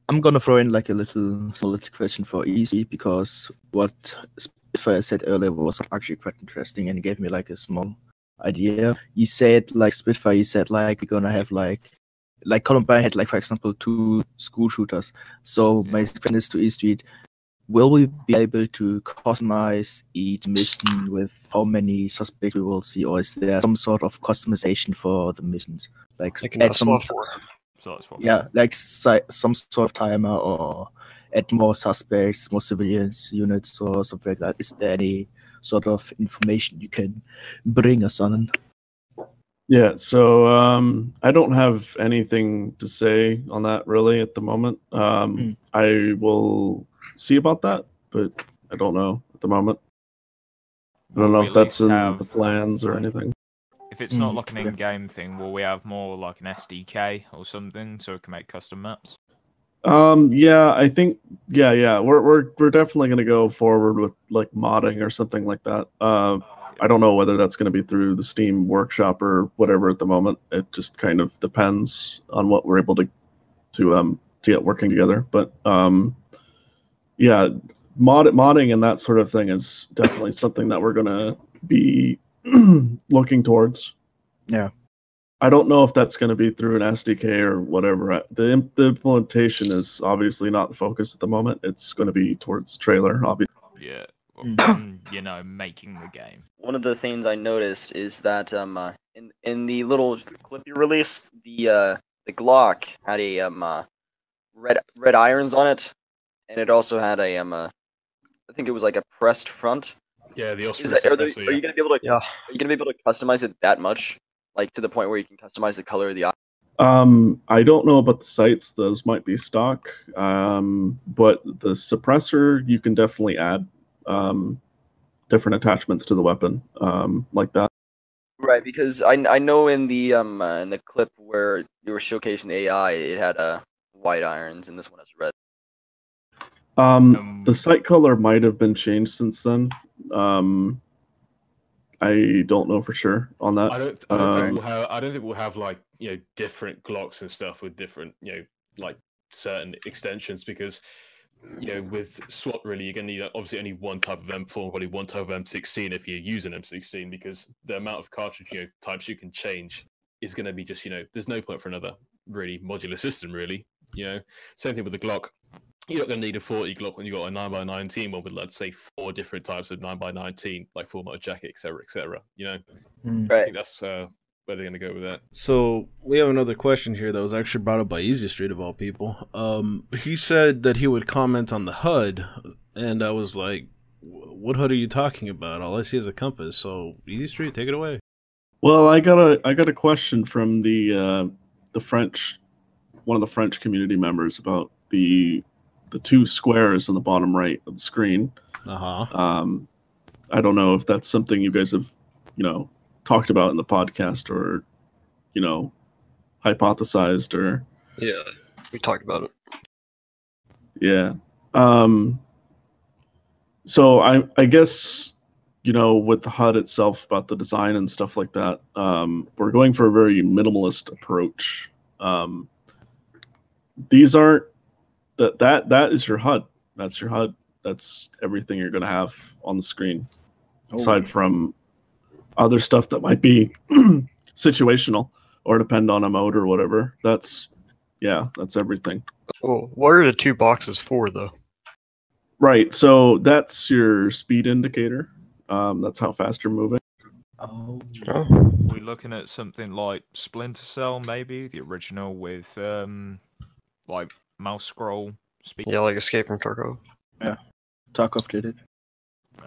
I'm gonna throw in like a little question for Easy, because what Spitfire said earlier was actually quite interesting and gave me like a small idea. You said like Spitfire, you said like we're gonna have like Columbine had like, for example, 2 school shooters. So my question is to E Street, will we be able to customize each mission with how many suspects we will see, or is there some sort of customization for the missions? Like add some like some sort of timer, or add more suspects, more civilians units, or something like that. Is there any sort of information you can bring us on? Yeah, so I don't have anything to say on that really at the moment. I will see about that, but I don't know at the moment. I don't know if that's in the plans or anything. If it's not like an in-game thing, will we have more like an SDK or something so we can make custom maps? Yeah, I think we're definitely gonna go forward with like modding or something like that. I don't know whether that's gonna be through the Steam Workshop or whatever at the moment. It just kind of depends on what we're able to get working together. But yeah, modding and that sort of thing is definitely something that we're gonna be looking towards. Yeah. I don't know if that's going to be through an SDK or whatever. The implementation is obviously not the focus at the moment. It's going to be towards trailer, obviously. Yeah. You know, making the game. One of the things I noticed is that in the little clip you released, the Glock had a red irons on it, and it also had a I think it was like a pressed front. Yeah, the Osprey. Are you gonna be able to? Yeah. Are you gonna be able to customize it that much, like to the point where you can customize the color of the eye? I don't know about the sights; those might be stock. But the suppressor you can definitely add. different attachments to the weapon, like that. Right, because I know in the clip where you were showcasing the AI, it had white irons, and this one has red. The sight color might have been changed since then. I don't know for sure on that. I don't think we'll have like different Glocks and stuff with different like certain extensions, because with SWAT really you're gonna need obviously only one type of M4 and probably one type of M16 if you use an M16, because the amount of cartridge types you can change is gonna be just there's no point for another really modular system really. Same thing with the Glock. You're not going to need a 40 Glock when you got a 9x19 one with, let's say, 4 different types of 9x19, like full metal jacket, etc., etc. I think that's where they're going to go with that. So we have another question here that was actually brought up by Easy Street of all people. He said that he would comment on the HUD, and I was like, "What HUD are you talking about? All I see is a compass." So Easy Street, take it away. Well, I got a question from the French, one of the French community members about the 2 squares on the bottom right of the screen. I don't know if that's something you guys have, talked about in the podcast or, hypothesized or. Yeah, we talked about it. Yeah. So I guess, with the HUD itself, about the design and stuff like that, we're going for a very minimalist approach. These aren't. That is your HUD. That's your HUD. That's everything you're going to have on the screen, aside from other stuff that might be situational or depend on a mode or whatever. That's everything. Well, what are the 2 boxes for, though? Right. So that's your speed indicator. That's how fast you're moving. Oh. We're looking at something like Splinter Cell, maybe the original with like mouse scroll speed. Yeah, like Escape from Tarkov. Yeah, Tarkov did it.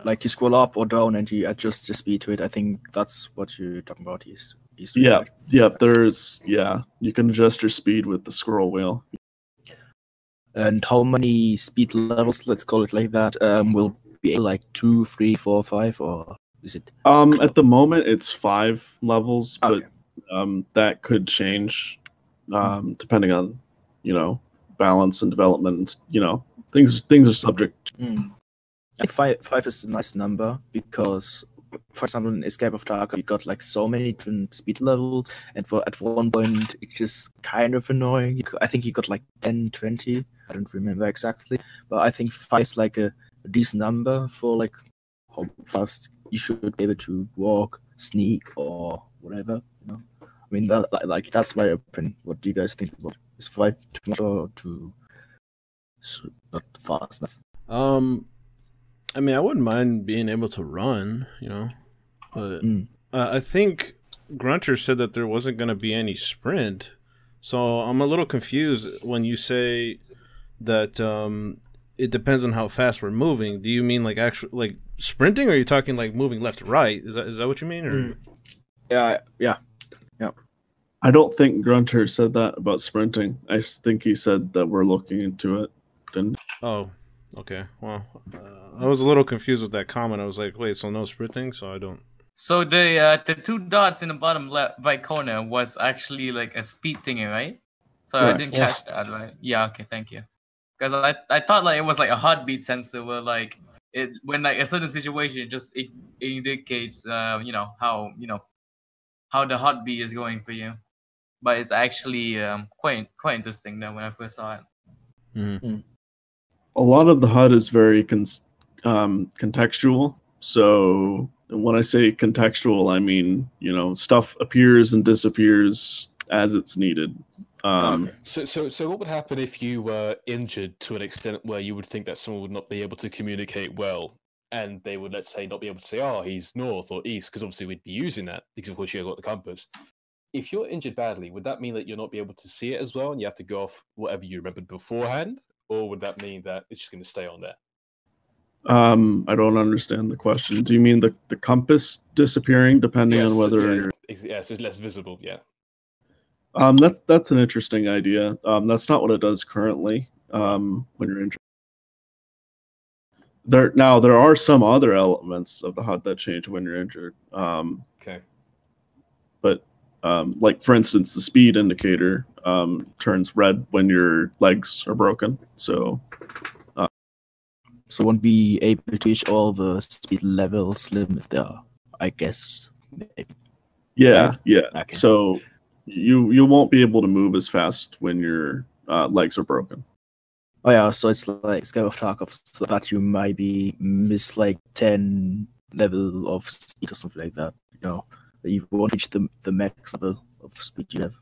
Like you scroll up or down and you adjust the speed to it. I think that's what you're talking about. Yeah, yeah. You can adjust your speed with the scroll wheel. And how many speed levels, let's call it like that, will be like 2, 3, 4, 5, or is it? At the moment it's 5 levels, Okay. but that could change depending on balance and development. Things are subject. I think 5 is a nice number because, for example, in Escape of Tarkov, you got like so many different speed levels, and at one point it's just kind of annoying. I think you got like 10, 20. I don't remember exactly, but I think 5 is like a decent number for like how fast you should be able to walk, sneak, or whatever. I mean, that's my opinion. What do you guys think about it? Is 5 too much or not fast enough? I mean, I wouldn't mind being able to run, but I think Grunter said that there wasn't going to be any sprint, so I'm a little confused when you say that it depends on how fast we're moving. Do you mean like like sprinting, or are you talking like moving left to right? Is that what you mean? Or? Yeah. I don't think Grunter said that about sprinting. I think he said that we're looking into it. Oh, okay. Well, I was a little confused with that comment. I was like, wait, so no sprinting? So I don't. So the 2 dots in the bottom left right corner was actually like a speed thingy, right? So I didn't catch that, right? Yeah, okay, thank you. Because I thought like it was like a heartbeat sensor where like it when like a certain situation it indicates how the heartbeat is going for you. But it's actually quite interesting though when I first saw it. Mm-hmm. A lot of the HUD is very contextual. So when I say contextual, I mean stuff appears and disappears as it's needed. So what would happen if you were injured to an extent where you would think that someone would not be able to communicate well, and they would, let's say, not be able to say, "Oh, he's north or east," because obviously we'd be using that because of course you got the compass. If you're injured badly, would that mean that you're not be able to see it as well, and you have to go off whatever you remembered beforehand, or would that mean that it's just going to stay on there? I don't understand the question. Do you mean the compass disappearing depending on whether? Yeah, so it's less visible. Yeah. That's an interesting idea. That's not what it does currently. When you're injured. there are some other elements of the HUD that change when you're injured. Okay. But like for instance, the speed indicator turns red when your legs are broken. So won't be able to reach all the speed levels limits there, I guess. Maybe. yeah, Right? yeah. Okay. So you won't be able to move as fast when your legs are broken. Oh yeah, so it's like Sky of Tarkov, so that you might be miss like 10 level of speed or something like that. You know, you won't reach the max level of speed you have.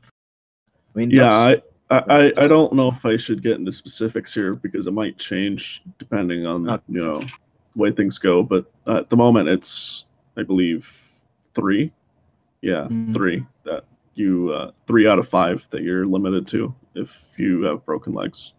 I mean, Yeah, that's- I don't know if I should get into specifics here because it might change depending on the way things go. But at the moment, it's I believe 3. Yeah, 3 that you 3 out of 5 that you're limited to if you have broken legs.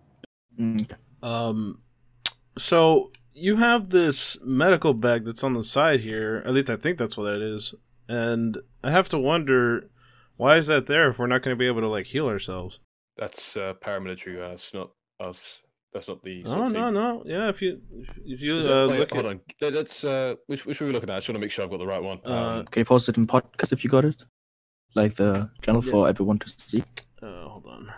So you have this medical bag that's on the side here. At least I think that's what that is. And I have to wonder, why is that there if we're not going to be able to like heal ourselves? That's paramilitary. That's not us. That's not the. Oh SWAT team. no. Yeah, if you Is it- wait, look hold at on. Let's which are we looking at? I just want to make sure I've got the right one. Can you post it in podcast if you got it? Like the channel for everyone to see. hold on.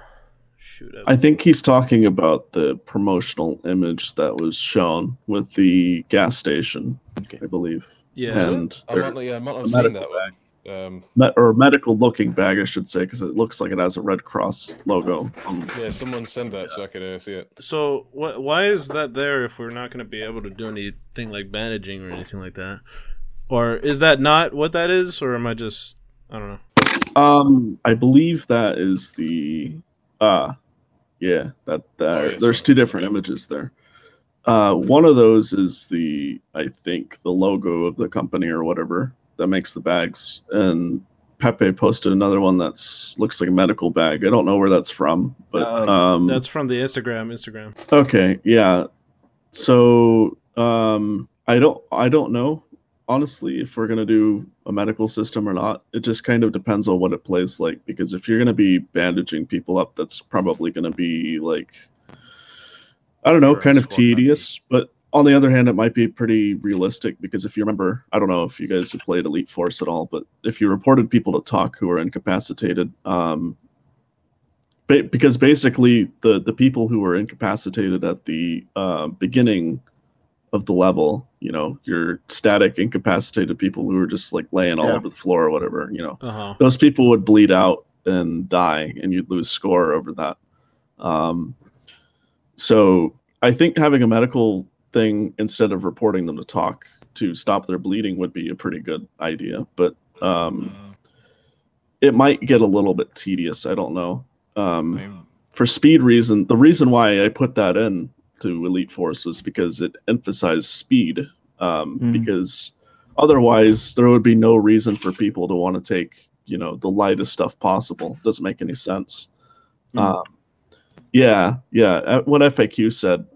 Shoot. I think he's talking about the promotional image that was shown with the gas station, Okay. I believe. Yeah. And I there- might not a have seen medical that one. or medical looking bag, I should say, because it looks like it has a Red Cross logo. Yeah, someone send that so I could see it. So why is that there if we're not going to be able to do anything like bandaging or anything like that? Or is that not what that is? Or am I just, I don't know. I believe that is the yeah, that yeah, there's sorry. 2 different images there. One of those is I think the logo of the company or whatever that makes the bags, and Pepe posted another one that's looks like a medical bag. I don't know where that's from, but That's from the Instagram. okay, yeah. So I don't know honestly if we're gonna do a medical system or not. It just kind of depends on what it plays like, because if you're gonna be bandaging people up, that's probably gonna be like, I don't know, Sure, kind of squad tedious. But on the other hand, it might be pretty realistic, because if you remember, I don't know if you guys have played Elite Force at all, but if you reported people to talk who are incapacitated, because basically the people who were incapacitated at the beginning of the level, you know, your static incapacitated people who were just like laying all over the floor or whatever, you know, those people would bleed out and die, and you'd lose score over that. So I think having a medical thing instead of reporting them to talk to stop their bleeding would be a pretty good idea, but it might get a little bit tedious. I don't know. For speed reason, the reason why I put that in to Elite Force was because it emphasized speed, because otherwise there would be no reason for people to want to take, you know, the lightest stuff possible. Doesn't make any sense. Yeah, what FAQ said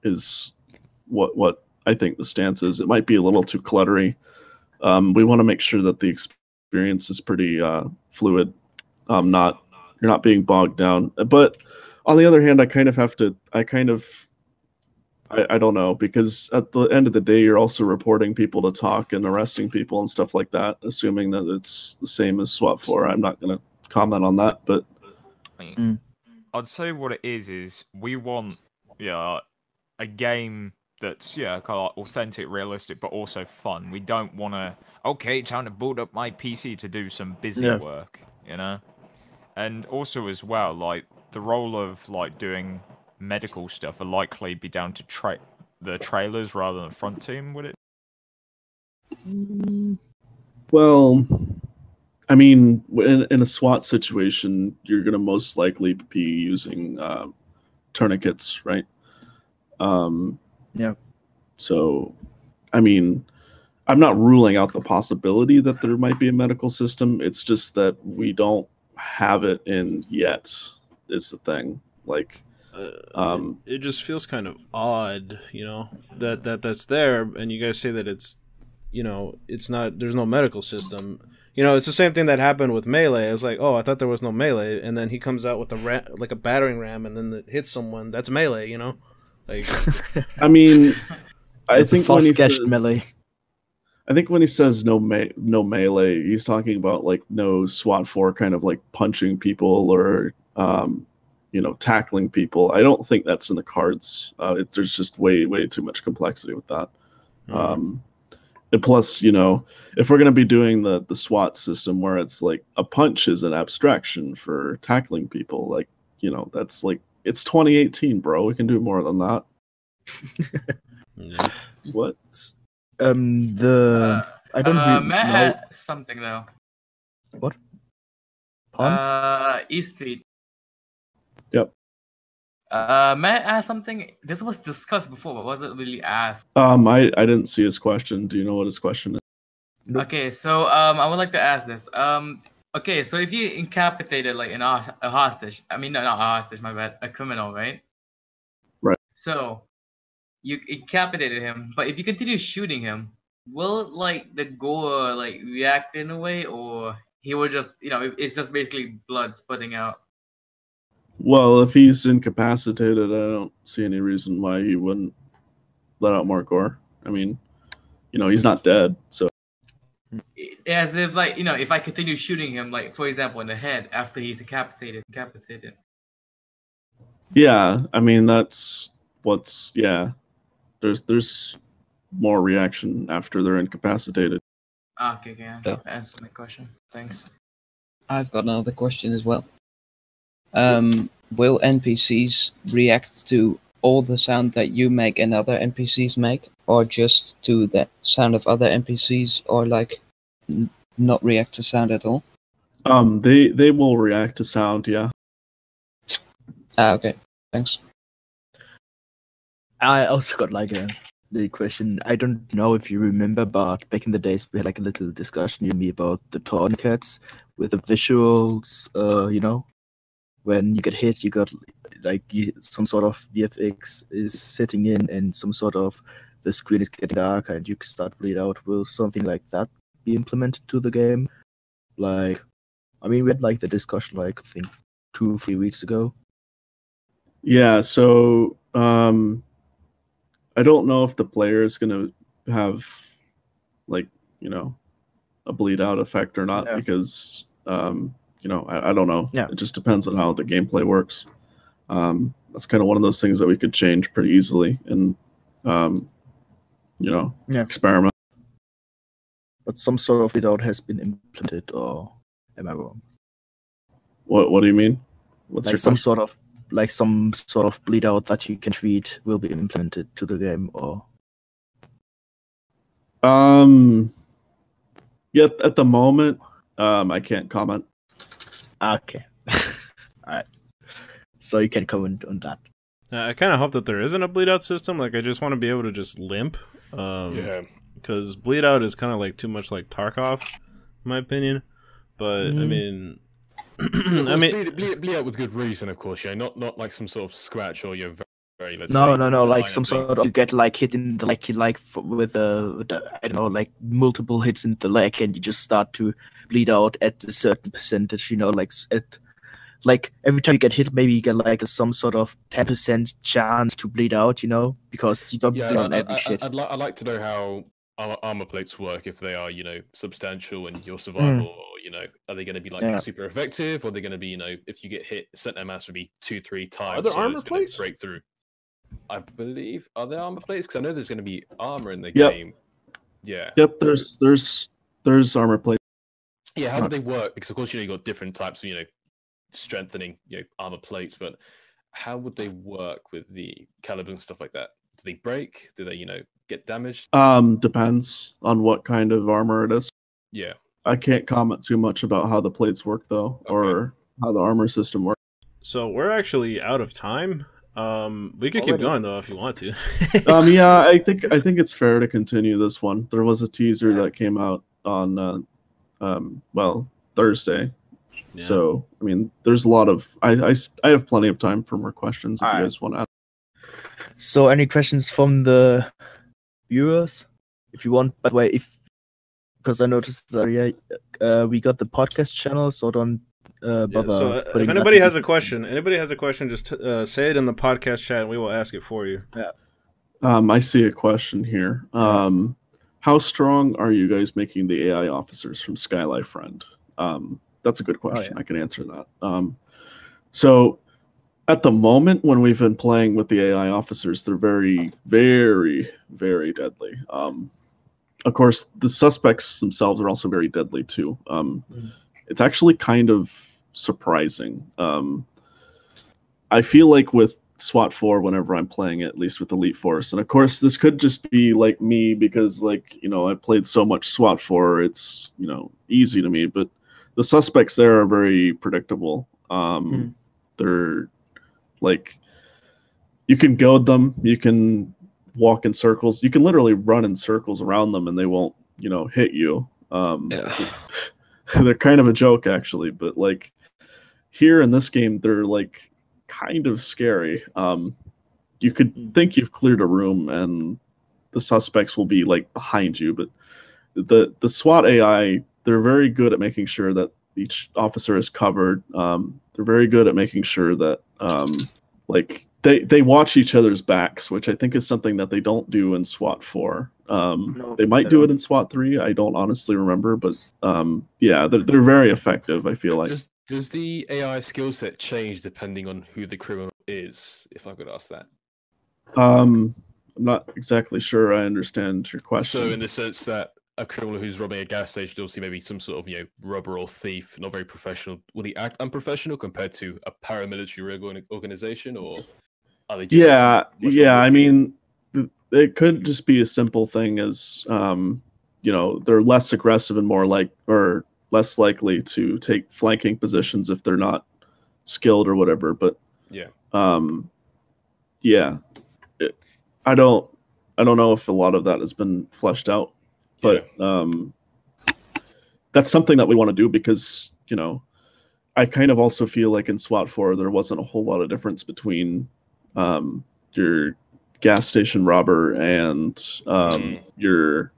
is what I think the stance is. It might be a little too cluttery. We want to make sure that the experience is pretty fluid. You're not being bogged down. But on the other hand, I don't know, because at the end of the day, you're also reporting people to talk and arresting people and stuff like that, assuming that it's the same as SWAT 4. I'm not going to comment on that, but I'd say what it is we want a game that's kind of like authentic, realistic, but also fun. We don't want to, okay, time to boot up my PC to do some busy work, you know? And also as well, like, the role of, like, doing medical stuff will likely be down to the trailers rather than the front team, would it? Well, I mean, in a SWAT situation, you're going to most likely be using tourniquets, right? Yeah. So, I mean, I'm not ruling out the possibility that there might be a medical system. It's just that we don't have it in yet, is the thing. Like, it just feels kind of odd, you know, that's there, and you guys say that it's, you know, it's not, there's no medical system. You know, it's the same thing that happened with Melee. I was like, oh, I thought there was no Melee, and then he comes out with a battering ram, and then it hits someone. That's Melee, you know? Like, I mean, I It's a think when he fast-sketched says, melee. I think when he says no melee, he's talking about like no SWAT 4 kind of like punching people or tackling people. I don't think that's in the cards. There's just way too much complexity with that. And plus, if we're going to be doing the SWAT system where it's like a punch is an abstraction for tackling people, like, that's like, it's 2018, bro. We can do more than that. Yeah. What? I don't really May I know. add something though? What? Pardon? East Street. Yep. May I ask something? This was discussed before, but wasn't really asked. I didn't see his question. Do you know what his question is? Nope. Okay, so I would like to ask this. Okay, so if you incapacitated like a hostage, I mean, no, not a hostage, my bad, a criminal, right? Right. So you incapacitated him, but if you continue shooting him, will like the goer like react in a way, or he will just, it's just basically blood sputting out? Well, if he's incapacitated, I don't see any reason why he wouldn't let out more gore. I mean, he's not dead, so. As if like, if I continue shooting him, like for example in the head after he's incapacitated. Yeah, I mean there's more reaction after they're incapacitated. Okay, yeah. Yeah. Answer my question. Thanks. I've got another question as well. Will NPCs react to all the sound that you make and other NPCs make, or just to the sound of other NPCs, or like not react to sound at all? They will react to sound, yeah. Okay, thanks. I also got like the question. I don't know if you remember, but back in the days we had like a little discussion with me about the tourniquets with the visuals. When you get hit, you got like some sort of VFX is setting in, and some sort of the screen is getting darker, and you can start bleed out. Will something like that be implemented to the game? Like, I mean, we had like the discussion like I think 2 or 3 weeks ago. Yeah, so I don't know if the player is going to have like, a bleed out effect or not, because I don't know. Yeah. It just depends on how the gameplay works. That's kind of one of those things that we could change pretty easily and experiment. But some sort of bleed out has been implemented, or am I wrong? What do you mean? What's Like your some question? some sort of bleed out that you can treat will be implemented to the game, or Yeah, at the moment, I can't comment. okay. Alright. So you can comment on that. I kind of hope that there isn't a bleed out system. Like, I just want to be able to just limp. Yeah. Because bleed out is kind of like too much like Tarkov, in my opinion. But I mean, bleed out with good reason, of course. Yeah, not like some sort of scratch or you're very let's No, say, like line some of sort of you get like hit in the leg, with I don't know, like multiple hits in the leg, and you just start to bleed out at a certain percentage. Like every time you get hit, maybe you get like some sort of 10% chance to bleed out. Because you don't bleed on every shit. I'd like to know how armor plates work, if they are substantial in your survival, or are they going to be like super effective, or are they going to be if you get hit, center mass would be 2-3 times. Are there armor plates? Break through. I believe, are there armor plates? Because I know there's going to be armor in the Yep. game. Yeah. Yep, there's armor plates. Yeah, how do they work? Because of course you got different types of strengthening armor plates, but how would they work with the caliber and stuff like that? Do they break? Do they get damaged? Depends on what kind of armor it is. Yeah. I can't comment too much about how the plates work though, or how the armor system works. so we're actually out of time. We could keep Already? going though if you want to. Yeah, I think it's fair to continue this one. There was a teaser that came out on Thursday. Yeah. So I mean, there's a lot of I have plenty of time for more questions if you guys want to ask. So any questions from the viewers? If you want, by the way, because I noticed that we got the podcast channel, so don't bother. So if putting anybody that has a question, just say it in the podcast chat, and we will ask it for you. I see a question here. How strong are you guys making the AI officers from Skylife Friend? That's a good question. I can answer that. So at the moment, when we've been playing with the AI officers, they're very, very, very deadly. Of course, the suspects themselves are also very deadly too. It's actually kind of surprising. I feel like with SWAT 4, whenever I'm playing it, at least with Elite Force, and of course this could just be like me because, like, you know, I played so much SWAT 4, it's, you know, easy to me, but the suspects there are very predictable. They're like, you can goad them, you can walk in circles, you can literally run in circles around them and they won't, you know, hit you. They're kind of a joke actually, but like here in this game they're like kind of scary. You could think you've cleared a room and the suspects will be like behind you, but the SWAT AI, they're very good at making sure that each officer is covered. They're very good at making sure that like they watch each other's backs, which I think is something that they don't do in SWAT 4. They might do it in SWAT 3. I don't honestly remember, but yeah, they're very effective, I feel like. Does the AI skill set change depending on who the criminal is, if I could ask that? I'm not exactly sure I understand your question. So in the sense that a criminal who's robbing a gas station, obviously maybe some sort of, you know, robber or thief, not very professional, will he act unprofessional compared to a paramilitary organization, or are they just I mean, it could just be a simple thing as you know, they're less aggressive and or less likely to take flanking positions if they're not skilled or whatever, but I don't know if a lot of that has been fleshed out, but that's something that we want to do because, you know, I kind of also feel like in SWAT 4 there wasn't a whole lot of difference between your gas station robber and your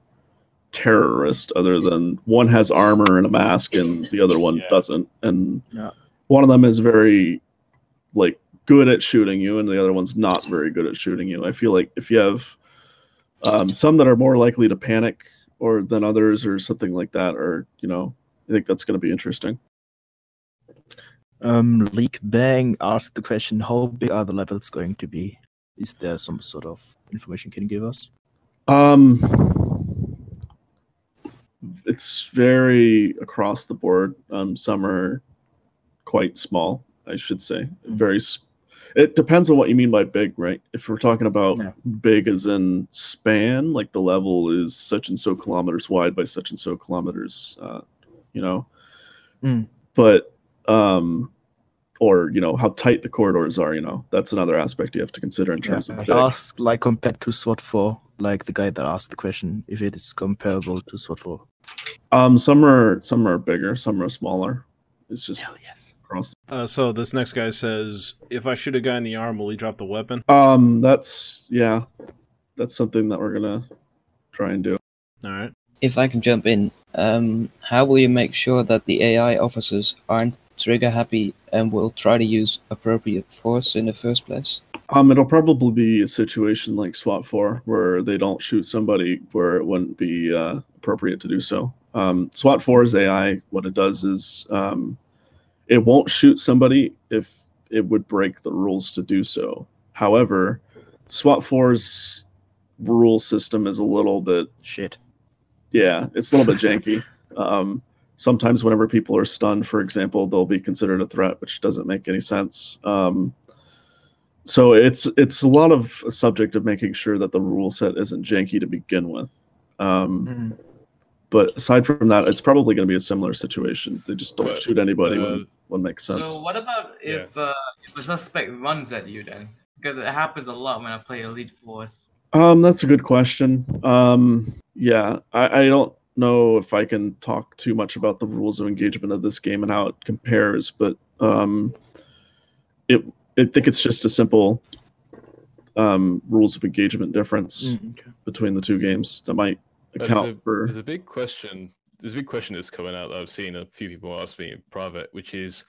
terrorist, other than one has armor and a mask and the other one doesn't, and one of them is very like good at shooting you and the other one's not very good at shooting you. I feel like if you have some that are more likely to panic or than others or something like that, or, you know, I think that's going to be interesting. Leak Bang asked the question, how big are the levels going to be? Is there some sort of information you can give us? It's very across the board. Some are quite small, I should say. It depends on what you mean by big, right? If we're talking about big as in span, like the level is such and so kilometers wide by such and so kilometers, you know. But or, you know, how tight the corridors are, you know, that's another aspect you have to consider in terms of big. Ask, like, compared to SWAT 4, like the guy that asked the question, if it is comparable to SWAT 4. Some are bigger, some are smaller. It's just across. So this next guy says, if I shoot a guy in the arm, will he drop the weapon? That's something that we're gonna try and do. All right. If I can jump in, how will you make sure that the AI officers aren't trigger happy and will try to use appropriate force in the first place? It'll probably be a situation like SWAT 4 where they don't shoot somebody where it wouldn't be appropriate to do so. SWAT 4's AI, what it does is it won't shoot somebody if it would break the rules to do so. However, SWAT 4's rule system is a little bit shit. Yeah, it's a little bit janky. Sometimes whenever people are stunned, for example, they'll be considered a threat, which doesn't make any sense. So it's a lot of a subject of making sure that the rule set isn't janky to begin with. But aside from that, it's probably going to be a similar situation. They just don't shoot anybody when it makes sense. So what about if a suspect runs at you then? Because it happens a lot when I play Elite Force. That's a good question. Yeah, I don't know if I can talk too much about the rules of engagement of this game and how it compares, but I think it's just a simple rules of engagement difference between the two games that might account for. There's a big question. There's a big question that's coming out that I've seen a few people ask me in private, which is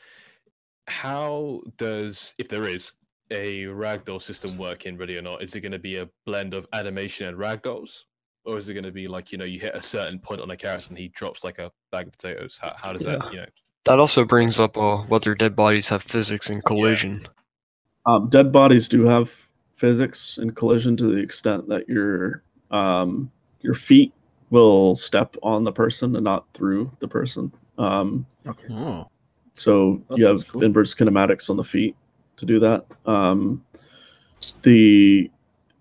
how does, if there is, a ragdoll system working really or not? Is it going to be a blend of animation and ragdolls? Or is it going to be like, you hit a certain point on a character and he drops like a bag of potatoes? How does that, That also brings up whether dead bodies have physics and collision. Dead bodies do have physics and collision to the extent that your feet will step on the person and not through the person. Okay. Oh. So That you have sounds cool. inverse kinematics on the feet to do that. The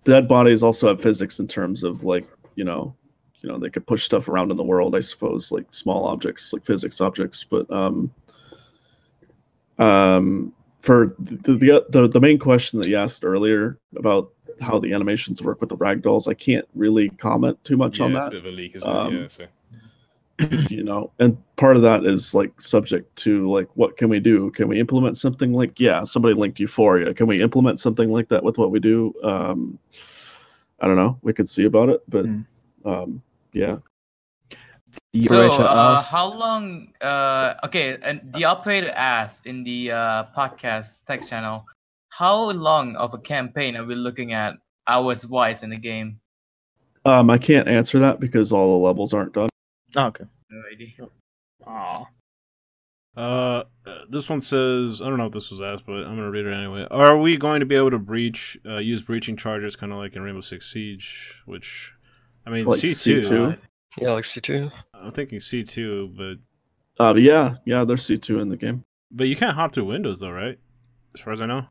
dead bodies also have physics in terms of like, they could push stuff around in the world, I suppose, like small objects, like physics objects. But for the main question that you asked earlier about how the animations work with the ragdolls, I can't really comment too much on it's a that. bit of a leak, isn't it? So. And part of that is like subject to like, what can we do? Can we implement something like, somebody linked Euphoria. Can we implement something like that with what we do? I don't know. We could see about it, but yeah. The So, orator asked, how long? Okay, and the operator asked in the podcast text channel, how long of a campaign are we looking at hours-wise in the game? I can't answer that because all the levels aren't done. Oh, okay. No idea. This one says, I don't know if this was asked, but I'm gonna read it anyway. Are we going to be able to use breaching charges, kind of like in Rainbow Six Siege? Which, I mean, Like C2. C2? Yeah, like C2. I'm thinking C2, but Yeah, there's C2 in the game. you can't hop through windows though, right? As far as I know.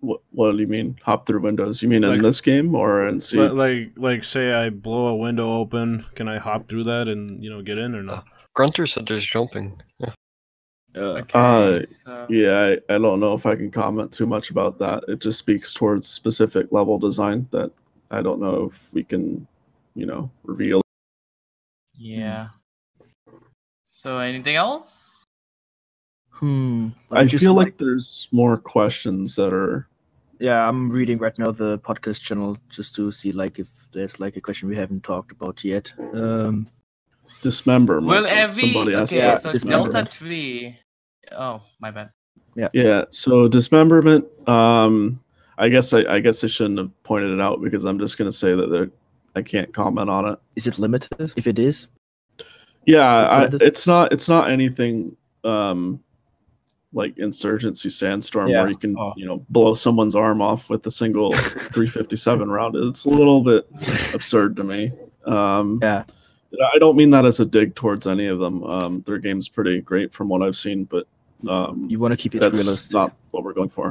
What do you mean? Hop through windows? You mean in Like- this game or in C? Like, say I blow a window open, can I hop through that and get in or not? Grunter said there's jumping. Yeah. Okay, so Yeah, I don't know if I can comment too much about that. It just speaks towards specific level design that I don't know if we can, reveal. yeah. So anything else? I feel like there's more questions that are. Yeah, I'm reading right now the podcast channel just to see like if there's like a question we haven't talked about yet. Dismemberment. Well, Somebody asked okay, about so dismemberment. Delta 3. Oh, my bad. Yeah, so dismemberment. I guess I shouldn't have pointed it out because I'm just gonna say that I can't comment on it. Is it limited? If it is, Yeah, Limited? it's not anything like Insurgency Sandstorm Yeah. where you can Oh. blow someone's arm off with a single 357 round. It's a little bit absurd to me. Yeah. I don't mean that as a dig towards any of them. Their game's pretty great from what I've seen, but you want to keep it that's realistic. not what we're going for.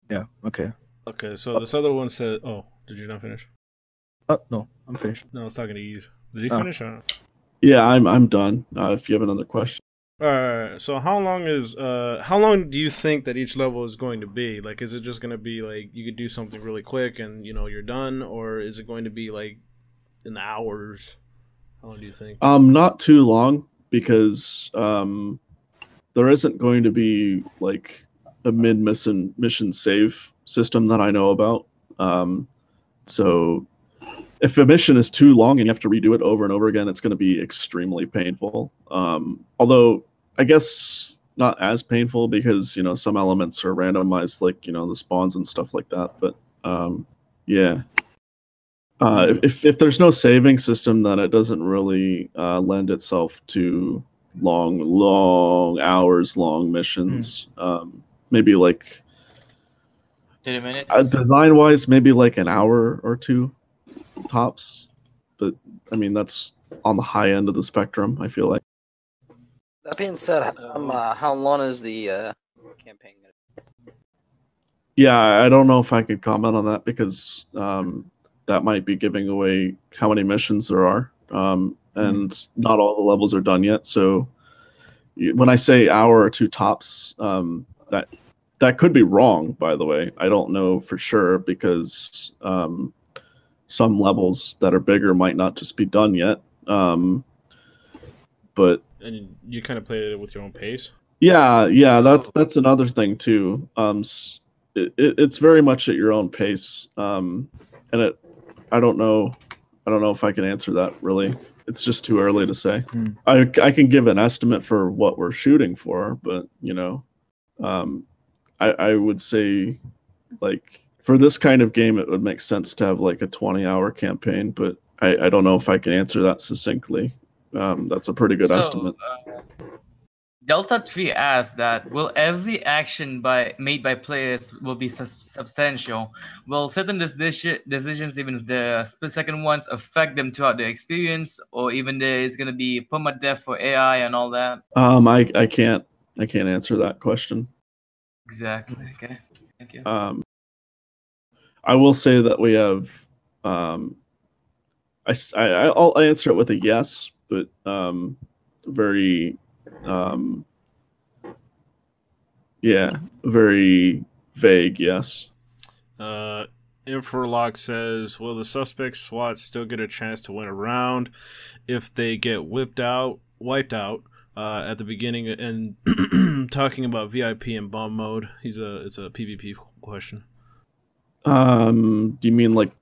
Yeah. Okay. Okay, so this other one said, oh, did you not finish? Oh no, I'm finished. No, I was talking to you. Did he Oh. finish or not? Yeah, I'm done. If you have another question. Alright, so how long do you think that each level is going to be? Like, is it just going to be like you could do something really quick and you're done, or is it going to be like in the hours? How long do you think? Not too long because there isn't going to be like a mission save system that I know about. So if a mission is too long and you have to redo it over and over again, it's going to be extremely painful. Although I guess not as painful because some elements are randomized, like the spawns and stuff like that. But yeah. If there's no saving system, then it doesn't really lend itself to long hours long missions. Maybe like 30 minutes. design wise, maybe like an hour or two tops. But I mean, that's on the high end of the spectrum, I feel like. That being said, how long is the campaign? Yeah, I don't know if I could comment on that because that might be giving away how many missions there are. And not all the levels are done yet. So when I say hour or two tops, that could be wrong, by the way. I don't know for sure because some levels that are bigger might not just be done yet. But And you kind of played it with your own pace? yeah, that's another thing too. It's very much at your own pace. And I don't know if I can answer that really. It's just too early to say. I can give an estimate for what we're shooting for, but I would say like for this kind of game, it would make sense to have like a 20-hour campaign, but I don't know if I can answer that succinctly. That's a pretty good estimate. Delta 3 asks that will every action made by players will be substantial? Will certain decisions, even if the split-second ones, affect them throughout the experience, or even there is going to be permadeath for AI and all that? I can't answer that question. Exactly. Okay. Thank you. I will say that we have. I'll answer it with a yes, but very. Very vague, yes. Infralock says, will the suspect SWAT still get a chance to win a round if they get wiped out at the beginning? And talking about VIP and bomb mode, it's a PvP question. Do you mean like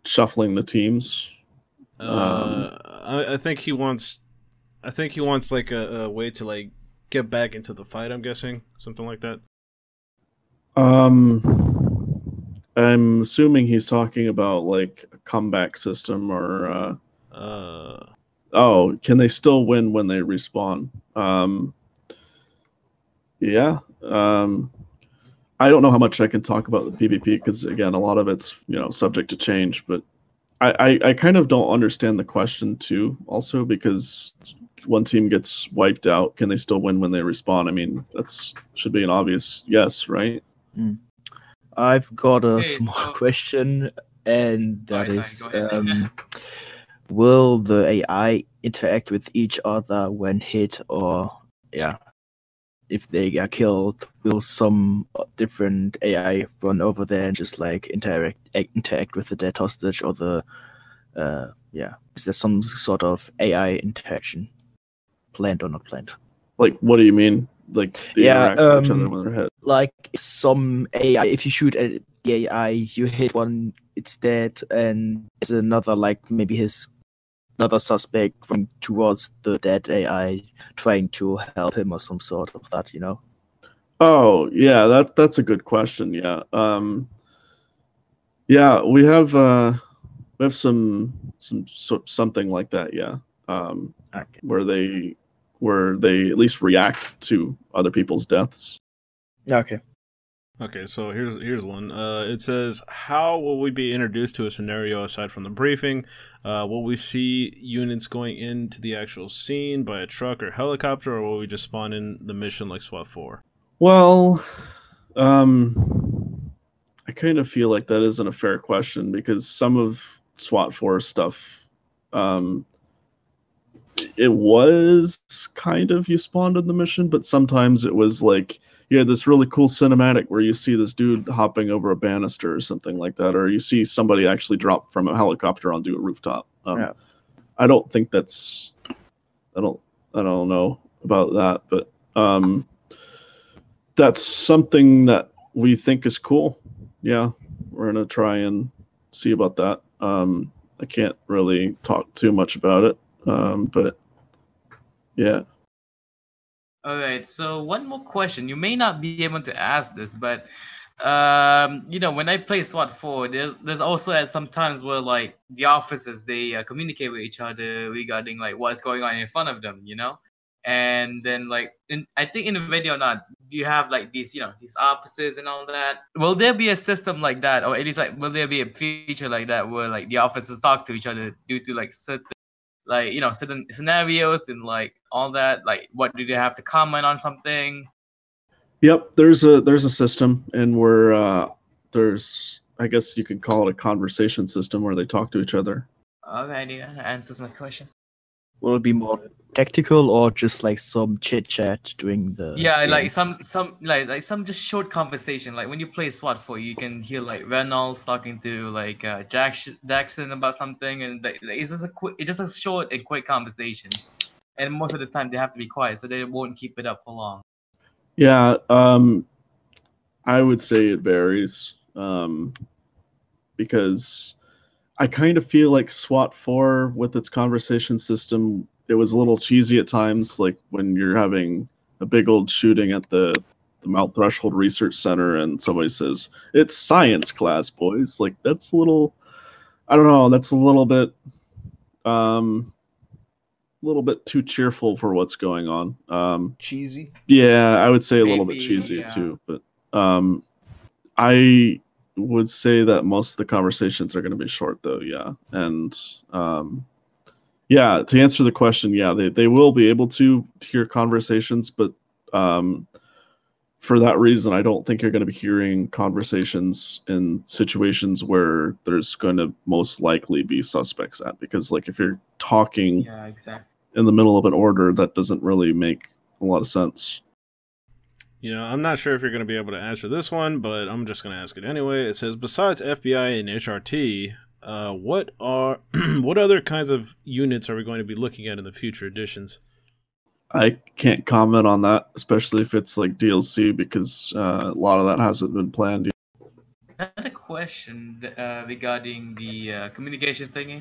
shuffling the teams? I think he wants like a way to like get back into the fight, I'm guessing. Something like that. I'm assuming he's talking about like a comeback system or can they still win when they respawn? I don't know how much I can talk about the PvP because again, a lot of it's, subject to change, but I kind of don't understand the question too also because one team gets wiped out, can they still win when they respawn? I mean, should be an obvious yes, right? I've got a small question, and that is, will the AI interact with each other when hit, or if they are killed, will some different AI run over there and just like interact with the dead hostage, or is there some sort of AI interaction? Planned or not planned? Like, what do you mean? Like, they interact with each other when they're hit? Like, some AI, if you shoot at the AI, you hit one, it's dead, and there's another, like, maybe another suspect from towards the dead AI trying to help him or some sort of that, Oh, yeah, that's a good question, yeah. We have something like that, yeah. Okay. Where they at least react to other people's deaths. Okay. Okay, so here's one. It says, how will we be introduced to a scenario aside from the briefing? Will we see units going into the actual scene by a truck or helicopter, or will we just spawn in the mission like SWAT 4? Well, I kind of feel like that isn't a fair question because some of SWAT 4 stuff, it was kind of you spawned in the mission, but sometimes it was like you had this really cool cinematic where you see this dude hopping over a banister or something like that, or you see somebody actually drop from a helicopter onto a rooftop. I don't think that's. I don't know about that, but that's something that we think is cool. Yeah, we're gonna try and see about that. I can't really talk too much about it, but yeah. All right, so one more question. You may not be able to ask this, but when I play SWAT 4, there's also some times where like the officers they communicate with each other regarding like what's going on in front of them, and then like I think in the video or not, you have like these these officers and all that. Will there be a system like that, or at least like will there be a feature like that where like the officers talk to each other due to like certain certain scenarios and like all that, like what do they have to comment on something? Yep, there's a system, and there's, I guess you could call it a conversation system where they talk to each other. Okay, yeah, that answers my question. Will it be more tactical or just like some chit chat during the game? Like some just short conversation. Like when you play SWAT 4, you can hear like Reynolds talking to like Jackson about something, and it's just a short and quick conversation. And most of the time they have to be quiet, so they won't keep it up for long. Yeah, I would say it varies, because I kind of feel like SWAT 4 with its conversation system, it was a little cheesy at times, like when you're having a big old shooting at the the Mount Threshold Research Center and somebody says it's science class, boys. Like that's a little, I don't know, that's a little bit too cheerful for what's going on. Cheesy. Yeah, I would say a little bit Maybe, cheesy yeah. too, but I would say that most of the conversations are going to be short though. Yeah. And yeah, to answer the question, yeah, they will be able to hear conversations, but for that reason, I don't think you're going to be hearing conversations in situations where there's going to most likely be suspects at, because like if you're talking Yeah, exactly. in the middle of an order, that doesn't really make a lot of sense. You know, I'm not sure if you're going to be able to answer this one, but I'm just going to ask it anyway. It says, besides FBI and HRT, what other kinds of units are we going to be looking at in the future editions? I can't comment on that, especially if it's like DLC, because a lot of that hasn't been planned yet. Another question regarding the communication thingy.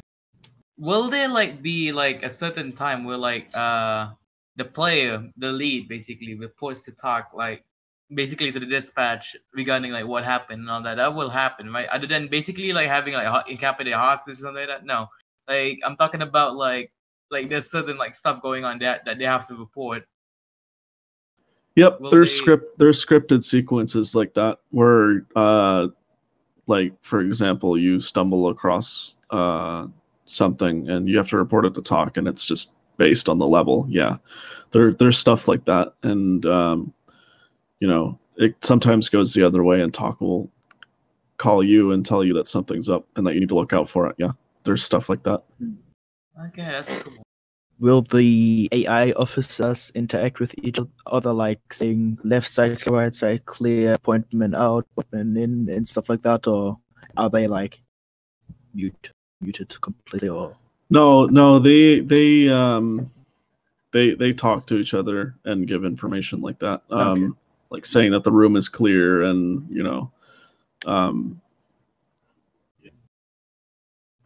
Will there like be like a certain time where like the player, the lead, basically reports to talk like basically to the dispatch regarding like what happened and all that? That will happen, right? Other than basically like having like incapacitated hostage or something like that. No, like I'm talking about like there's certain like stuff going on that they have to report. Yep, Will there's they- there's scripted sequences like that where like for example, you stumble across something and you have to report it to talk, and it's just based on the level. Yeah, there's stuff like that, and you know, it sometimes goes the other way, and talk will call you and tell you that something's up and that you need to look out for it. Yeah, there's stuff like that. Okay, that's cool. Will the AI officers interact with each other, like saying left side, clear, right side, clear, appointment out, appointment in, and stuff like that, or are they like muted completely? Or No, they talk to each other and give information like that. Okay. Like saying that the room is clear, and you know, all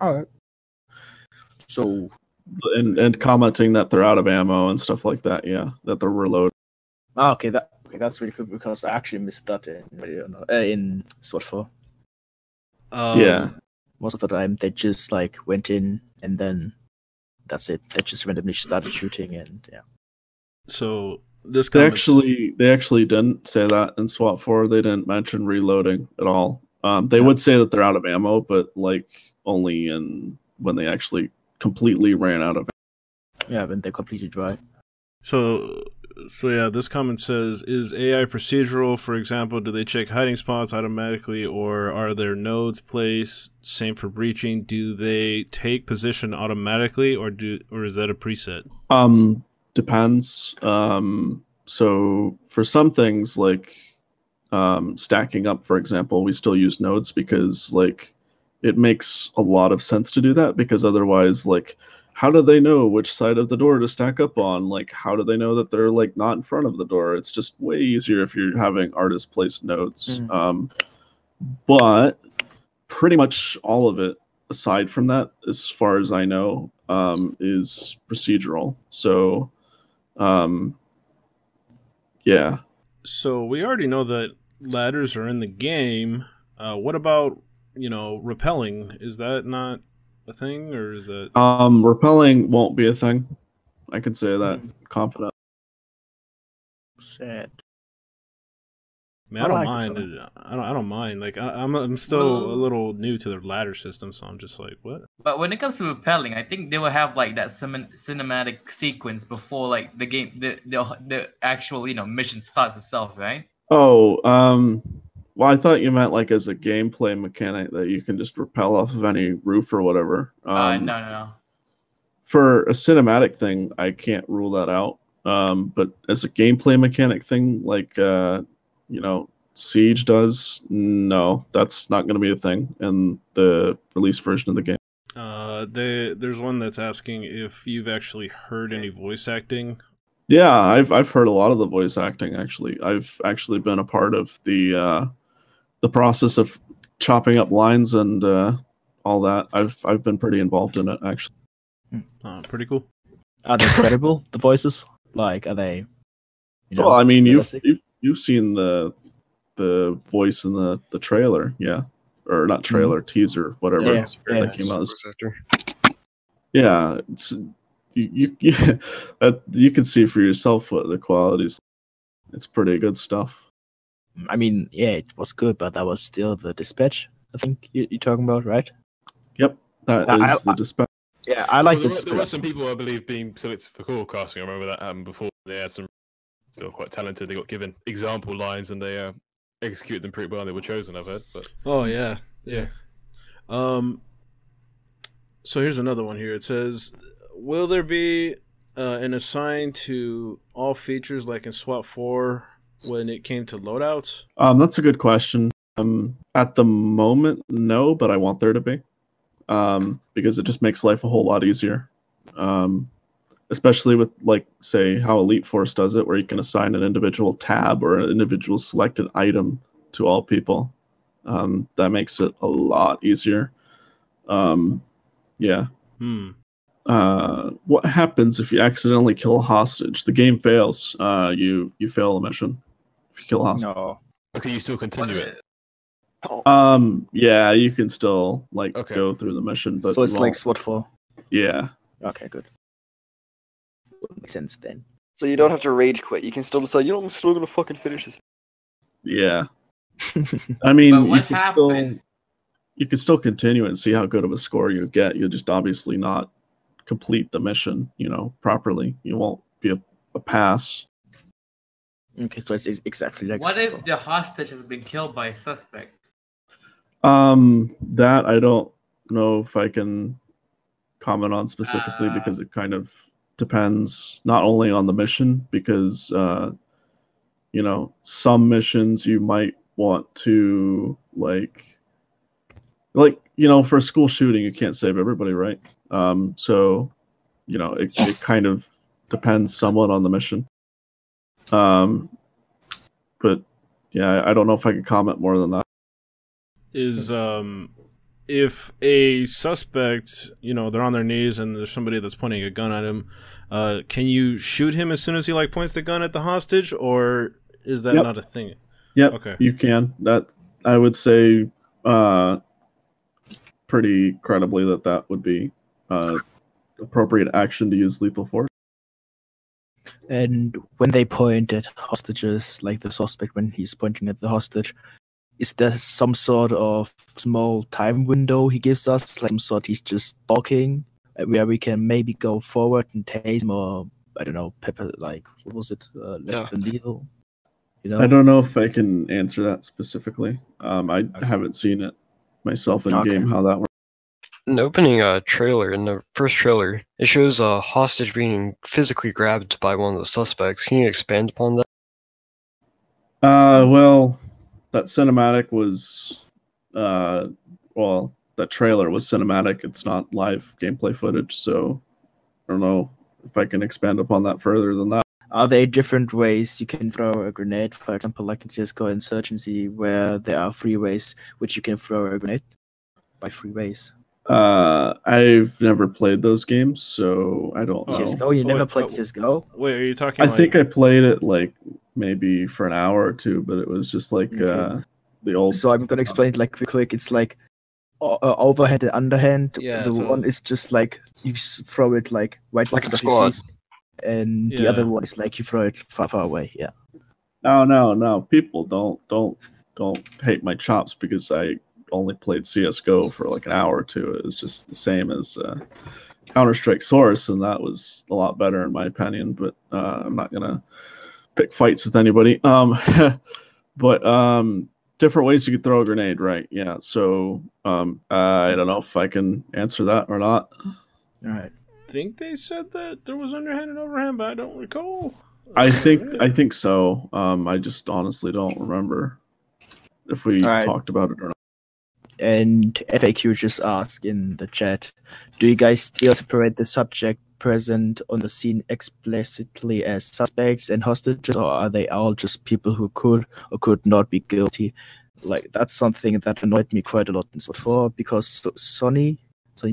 right. So and commenting that they're out of ammo and stuff like that. Yeah, that they're reloading. okay, that's really cool because I actually missed that in SWAT 4. Yeah. Most of the time they just like went in and then that's it. They just randomly started shooting, and yeah. So this They comment- actually didn't say that in SWAT 4. They didn't mention reloading at all. They would say that they're out of ammo, but like only when they actually completely ran out of ammo. Yeah, when they completely dry. So yeah, this comment says, is AI procedural? For example, do they check hiding spots automatically, or are there nodes placed? Same for breaching. Do they take position automatically, or is that a preset? Depends. So for some things like stacking up, for example, we still use nodes because like it makes a lot of sense to do that, because otherwise, like, how do they know which side of the door to stack up on? Like, how do they know that they're like not in front of the door? It's just way easier if you're having artist placed nodes. But pretty much all of it, aside from that, as far as I know, is procedural. So, yeah. So we already know that ladders are in the game. What about, rappelling? Is that not a thing, or is that? Repelling won't be a thing. I can say that confident. Sad. I mean, I don't mind. I don't mind. Like I'm still a little new to the ladder system, so I'm just like, what? But when it comes to repelling, I think they will have like that cinematic sequence before like the game, the actual mission starts itself, right? Oh, well, I thought you meant like as a gameplay mechanic that you can just rappel off of any roof or whatever. No. For a cinematic thing, I can't rule that out. But as a gameplay mechanic thing, like Siege does, no, that's not going to be a thing in the release version of the game. There's one that's asking if you've actually heard any voice acting. Yeah, I've heard a lot of the voice acting. Actually, I've actually been a part of the process of chopping up lines and all that. I've been pretty involved in it, actually. Pretty cool. Are they credible? The voices, like, are they? Well, I mean, you've seen the voice in the trailer, yeah, or not trailer, teaser, whatever Yeah, that came out. Actor. Yeah, it's, that you can see for yourself what the qualities. It's pretty good stuff. I mean, yeah, it was good, but that was still the dispatch. I think you're talking about, right? Yep, that is the dispatch. Yeah, I like Well, it. there were some people, I believe, being selected for call casting. I remember that happened before. They had some still quite talented. They got given example lines and they executed them pretty well. And they were chosen, I've heard. But Oh yeah. So here's another one here. It says, will there be an assign to all features like in SWAT 4 when it came to loadouts? That's a good question. At the moment, no, but I want there to be. Because it just makes life a whole lot easier. Especially with, like, say, how Elite Force does it, where you can assign an individual tab or an individual selected item to all people. That makes it a lot easier. Yeah. What happens if you accidentally kill a hostage? The game fails. You fail a mission if you kill a hostage. No. okay, you still continue it. Yeah, you can still Okay. go through the mission, but So it's you like won't. SWAT 4. Yeah. Okay, good. Makes sense then. So you don't have to rage quit. You can still decide, I'm still gonna fucking finish this. Yeah. I mean, But you what can happens? still continue it and see how good of a score you get. You'll just obviously not complete the mission, properly. You won't be a pass. Okay, so it's exactly like What SWAT if 4. the hostage has been killed by a suspect? That I don't know if I can comment on specifically because it kind of depends not only on the mission, because some missions you might want to for a school shooting you can't save everybody, right? So it kind of depends somewhat on the mission. But yeah, I don't know if I can comment more than that. Is if a suspect, they're on their knees and there's somebody that's pointing a gun at him, can you shoot him as soon as he points the gun at the hostage, or is that not a thing? Yep. Okay. You can. That I would say pretty credibly that would be appropriate action to use lethal force. And when they point at hostages, like the suspect when he's pointing at the hostage, is there some sort of small time window he gives us? Like some sort he's just talking, where we can maybe go forward and tase him, or I don't know, pepper, what was it? Less than lethal? I don't know if I can answer that specifically. I haven't seen it myself in game how that works. In the opening trailer, in the first trailer, it shows a hostage being physically grabbed by one of the suspects. Can you expand upon that? Well, that cinematic was, that trailer was cinematic. It's not live gameplay footage, so I don't know if I can expand upon that further than that. Are there different ways you can throw a grenade? For example, like in CSGO Insurgency, where there are 3 ways which you can throw a grenade by 3 ways. I've never played those games, so I don't know. CSGO? You never played CSGO? Wait, are you talking? I think I played it maybe for an hour or two, but it was just the old. So I'm gonna explain it real quick. It's like overhand and underhand. Yeah, the one is just you throw it right Like in a front of your squad. face, and the other one is you throw it far away. Yeah. No. People don't hate my chops because I only played CSGO for an hour or two. It was just the same as Counter-Strike Source, and that was a lot better in my opinion. But I'm not gonna pick fights with anybody. But different ways you could throw a grenade, right? Yeah. So I don't know if I can answer that or not. All right. I think they said that there was underhand and overhand, but I don't recall. I think so. I just honestly don't remember if we talked about it or not. And FAQ just asked in the chat, do you guys still separate the subject present on the scene explicitly as suspects and hostages, or are they all just people who could or could not be guilty? That's something that annoyed me quite a lot in SWAT 4, because Sonny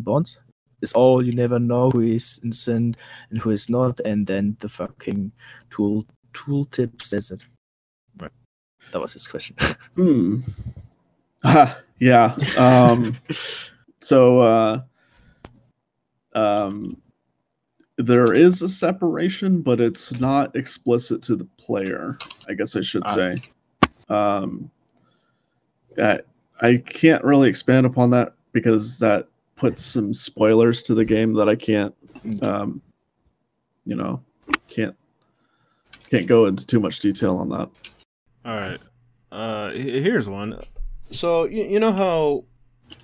Bonds is all, you never know who is innocent and who is not, and then the fucking tooltip says it. That was his question. Yeah. So there is a separation, but it's not explicit to the player, I guess I should say. I can't really expand upon that because that puts some spoilers to the game that I can't, can't go into too much detail on that. All right. Here's one. So you know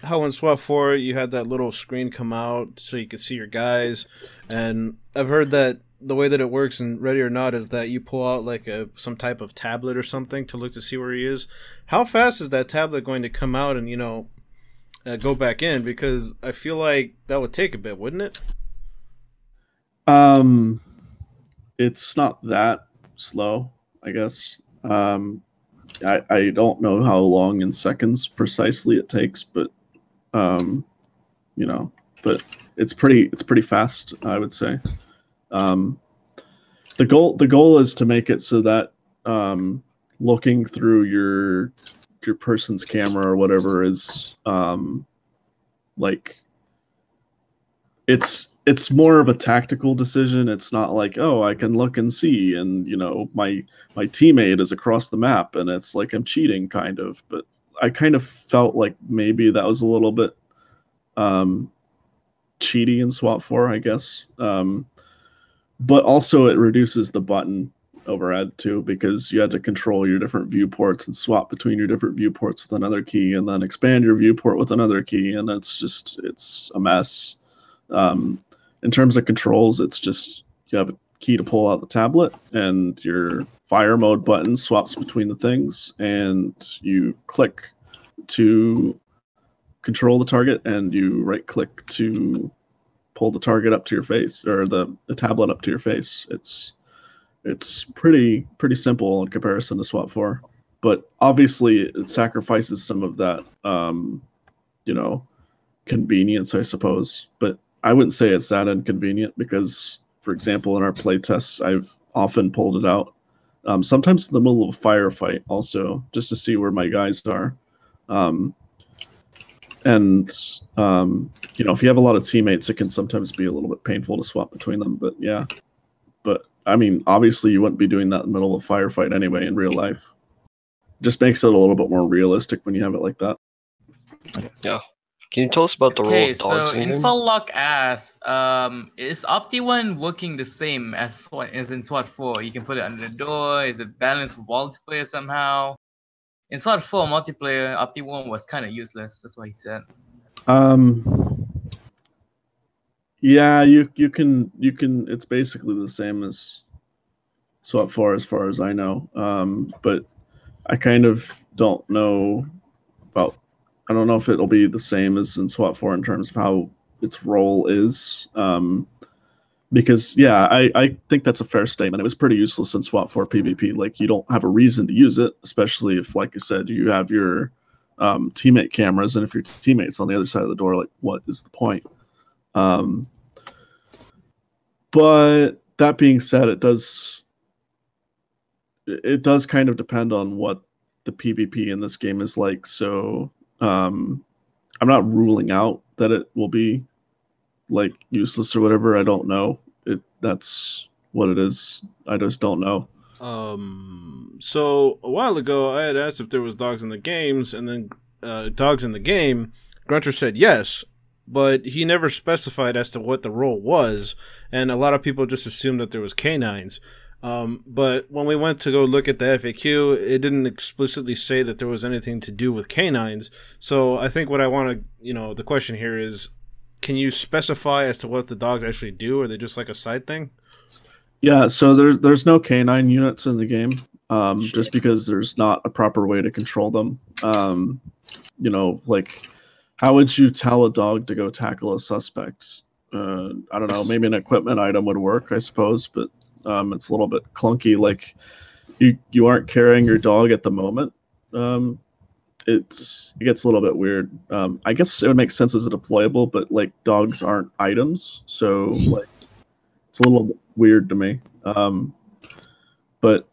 how in SWAT 4 you had that little screen come out so you could see your guys, and I've heard that the way that it works in Ready or Not is that you pull out like some type of tablet or something to look to see where he is. How fast is that tablet going to come out and go back in? Because I feel like that would take a bit, wouldn't it? It's not that slow, I guess. I don't know how long in seconds precisely it takes, but but it's pretty fast, I would say. The goal is to make it so that looking through your person's camera or whatever is like it's more of a tactical decision. It's not like, oh, I can look and see, and my teammate is across the map, and it's like I'm cheating, kind of. But I kind of felt like maybe that was a little bit cheaty in SWAT 4, I guess. But also it reduces the button overhead too, because you had to control your different viewports and swap between your different viewports with another key, and then expand your viewport with another key, and it's a mess. In terms of controls, it's just you have a key to pull out the tablet, and your fire mode button swaps between the things, and you click to control the target, and you right click to pull the target up to your face, or the tablet up to your face. It's pretty simple in comparison to SWAT 4, but obviously it sacrifices some of that convenience, I suppose. But I wouldn't say it's that inconvenient because, for example, in our play tests, I've often pulled it out. Sometimes in the middle of a firefight also, just to see where my guys are. If you have a lot of teammates, it can sometimes be a little bit painful to swap between them. But yeah, I mean, obviously you wouldn't be doing that in the middle of a firefight anyway in real life. Just makes it a little bit more realistic when you have it like that. Yeah. Can you tell us about the role of dogs so in the game? Infolock asks, is Opti1 working the same as in SWAT 4? You can put it under the door. Is it balanced with multiplayer somehow? In SWAT 4 multiplayer, Opti1 was kind of useless. That's what he said. Yeah, you can. It's basically the same as SWAT 4 as far as I know. But I kind of don't know about. I don't know if it'll be the same as in SWAT 4 in terms of how its role is. Because yeah, I think that's a fair statement. It was pretty useless in SWAT 4 PvP. Like, you don't have a reason to use it, especially if, like I said, you have your teammate cameras, and if your teammate's on the other side of the door, like, what is the point? But that being said, it does kind of depend on what the PvP in this game is like. So I'm not ruling out that it will be like useless or whatever. I don't know. That's what it is. I just don't know. So a while ago, I had asked if there was dogs in the games, and then dogs in the game. Grunter said yes, but he never specified as to what the role was, and a lot of people just assumed that there was canines. But when we went to go look at the FAQ, it didn't explicitly say that there was anything to do with canines. So I think what I want to, the question here is, can you specify as to what the dogs actually do? Or are they just like a side thing? Yeah, so there's no canine units in the game, just because there's not a proper way to control them. Like, how would you tell a dog to go tackle a suspect? I don't know, maybe an equipment item would work, I suppose, but it's a little bit clunky. Like, you aren't carrying your dog at the moment. It gets a little bit weird. I guess it would make sense as a deployable, but like, dogs aren't items, so like, it's a little bit weird to me. But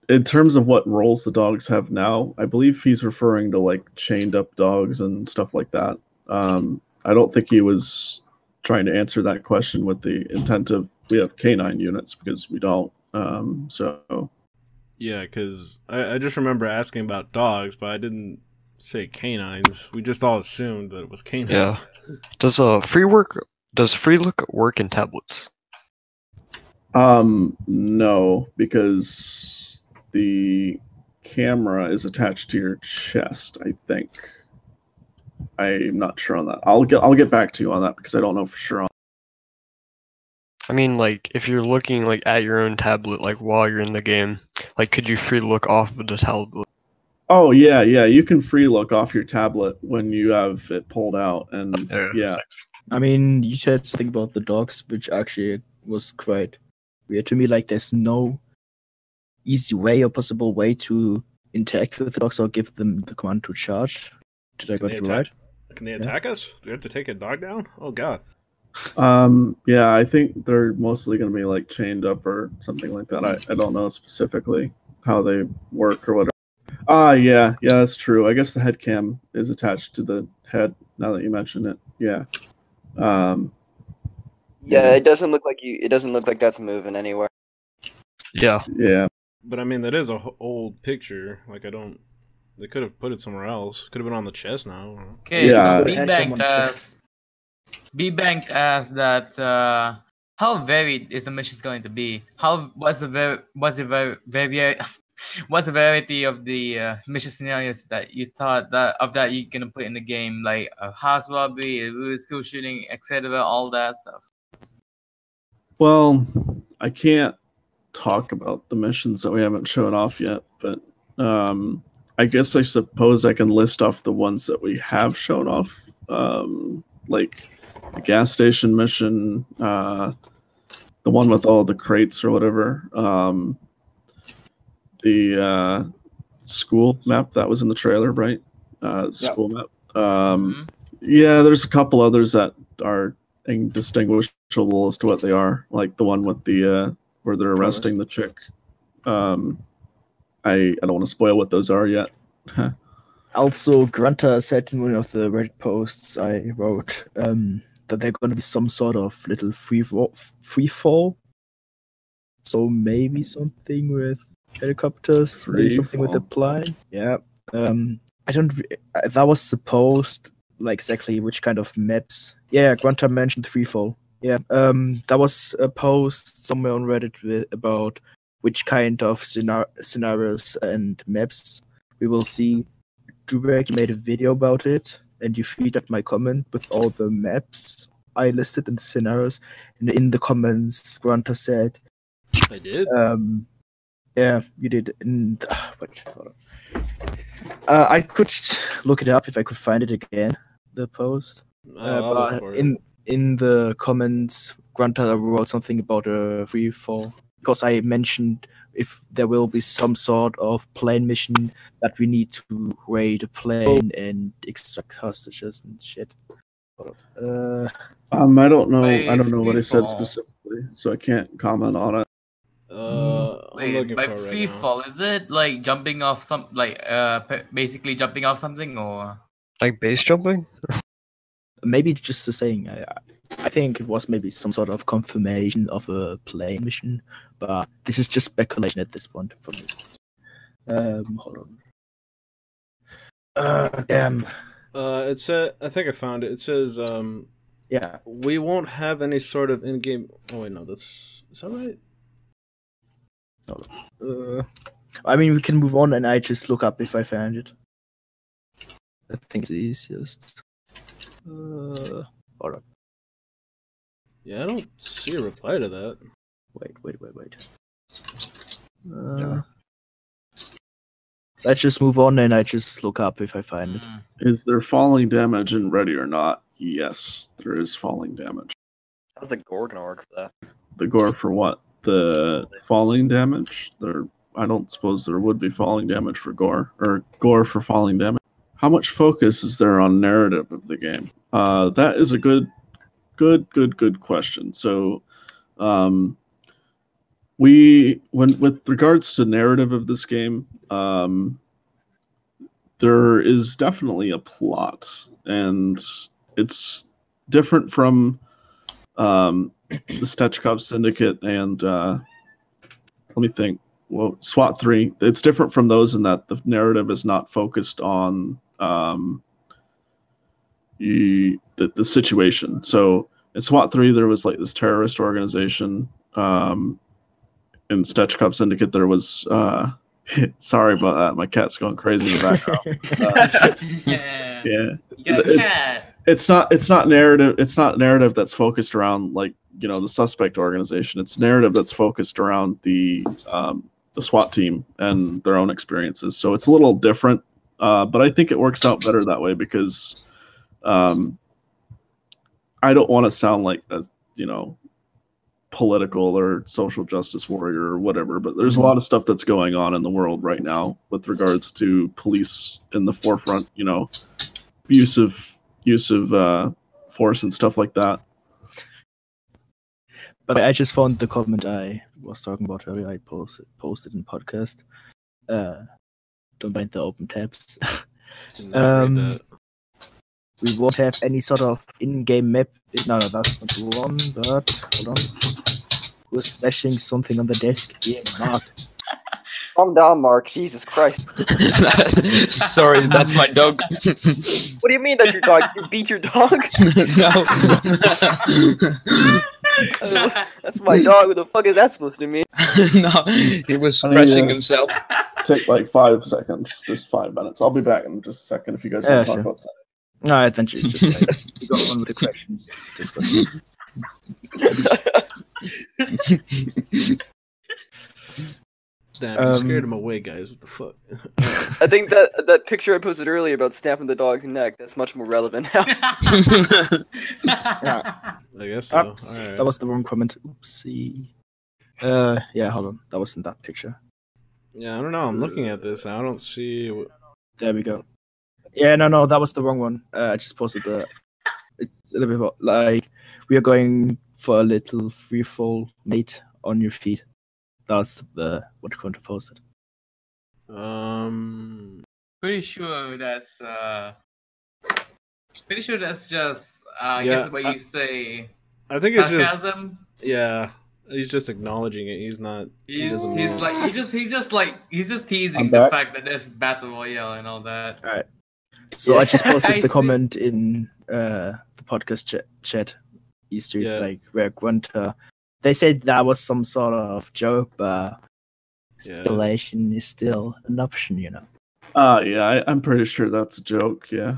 in terms of what roles the dogs have now, I believe he's referring to like chained up dogs and stuff like that. I don't think he was trying to answer that question with the intent of we have canine units, because we don't. So Yeah, because I just remember asking about dogs, but I didn't say canines. We just all assumed that it was canines. Yeah. Does free look work in tablets? no, because the camera is attached to your chest, I think. I'm not sure on that. I'll get back to you on that because I don't know for sure. I mean, like, if you're looking like at your own tablet, like while you're in the game, like, could you free look off of the tablet? Oh yeah, you can free look off your tablet when you have it pulled out, and yeah. I mean, you said something about the dogs, which actually was quite weird to me. Like, there's no easy way or possible way to interact with the dogs or give them the command to charge. Did I get it right? Can they attack us? Do we have to take a dog down? Oh god. Yeah, I think they're mostly going to be like chained up or something like that. I don't know specifically how they work or whatever. Yeah, that's true. I guess the head cam is attached to the head now that you mention it. Yeah. Yeah, it doesn't look like that's moving anywhere. Yeah. Yeah. But I mean, that is a old picture. Like, they could have put it somewhere else. Could have been on the chest now. Okay, Yeah. so B-Bank asked that how varied is the mission going to be? What's the variety of the mission scenarios that you thought that you're gonna put in the game, like a house robbery, a school shooting, etc., all that stuff? Well, I can't talk about the missions that we haven't shown off yet, but I guess I suppose I can list off the ones that we have shown off, like the gas station mission, the one with all the crates or whatever, the school map that was in the trailer, right? School map. Yeah, there's a couple others that are indistinguishable as to what they are, like the one with the where they're arresting the chick. I don't want to spoil what those are yet. Also, Grunter said in one of the Reddit posts I wrote that they're going to be some sort of little free fall. So maybe something with helicopters, maybe something with a plane. Yeah. I don't. That was supposed, like, exactly which kind of maps. Yeah, Grunter mentioned freefall. Yeah. That was a post somewhere on Reddit about which kind of scenarios and maps we will see. Drubek made a video about it, and you featured my comment with all the maps I listed in the scenarios. And in the comments, Grunter said, I did? Yeah, you did. And, I could look it up if I could find it again, the post. But in the comments, Grunter wrote something about a free fall. Because I mentioned if there will be some sort of plane mission that we need to raid a plane and extract hostages and shit. I don't know. I don't know what I said specifically, so I can't comment on it. Wait, by free fall, is it like jumping off basically jumping off something, or like base jumping? Maybe just the saying. I think it was maybe some sort of confirmation of a plane mission, but this is just speculation at this point for me. Hold on. Damn. It said. I think I found it. It says. Yeah. We won't have any sort of in-game. Oh wait, no. Is that right? I mean, we can move on, and I just look up if I found it. I think it's the easiest. Hold on. Yeah, I don't see a reply to that. Wait. Let's just move on, and I just look up if I find it. Is there falling damage in Ready or Not? Yes, there is falling damage. How's the gore gonna work for that? The gore for what? The falling damage? I don't suppose there would be falling damage for gore, or gore for falling damage. How much focus is there on narrative of the game? That is a good question. So, with regards to narrative of this game, there is definitely a plot, and it's different from the Stechkov Syndicate and let me think. Well, SWAT 3. It's different from those in that the narrative is not focused on the situation. So in SWAT 3, there was like this terrorist organization. In Stechkov Syndicate, there was. Sorry about that. My cat's going crazy in the background. Yeah. Yeah. You got a cat. It's not narrative. It's not narrative that's focused around like the suspect organization. It's narrative that's focused around the SWAT team and their own experiences. So it's a little different, but I think it works out better that way because I don't want to sound like a political or social justice warrior or whatever, but there's a lot of stuff that's going on in the world right now with regards to police in the forefront, use of force and stuff like that. But I just found the comment I was talking about earlier. I posted in podcast. Don't mind the open tabs. We won't have any sort of in-game map. No, that's not the one, but hold on. Who's smashing something on the desk? Yeah, Mark. Calm down, Mark. Jesus Christ. Sorry, that's my dog. What do you mean that's your dog? Did you beat your dog? No. That's my dog. What the fuck is that supposed to mean? No, he was scratching himself. Take like 5 seconds, just 5 minutes. I'll be back in just a second if you guys want to talk about something. No, I think you just like, you got one with the questions. Just Damn, you scared him away, guys. What the fuck? I think that picture I posted earlier about snapping the dog's neck, that's much more relevant now. I guess so. Oops, Alright. that was the wrong comment. Oopsie. Yeah, hold on. That wasn't that picture. Yeah, I don't know. I'm looking at this. I don't see. There we go. Yeah, no, that was the wrong one. I just posted the. It's a little bit like we are going for a little free fall mate on your feet. That's what you're going to post it. Pretty sure that's just I Yeah, guess what you say. I think it's just. Sarcasm. Yeah, he's just acknowledging it. He's not. He doesn't know. He's just teasing I'm the back. fact that there's battle royale and all that. All right. So I just posted I the see. comment in the podcast chat. Easter egg, Yeah. like where Grunter. They said that was some sort of joke, but Yeah. stipulation is still an option, Yeah, I'm pretty sure that's a joke. Yeah.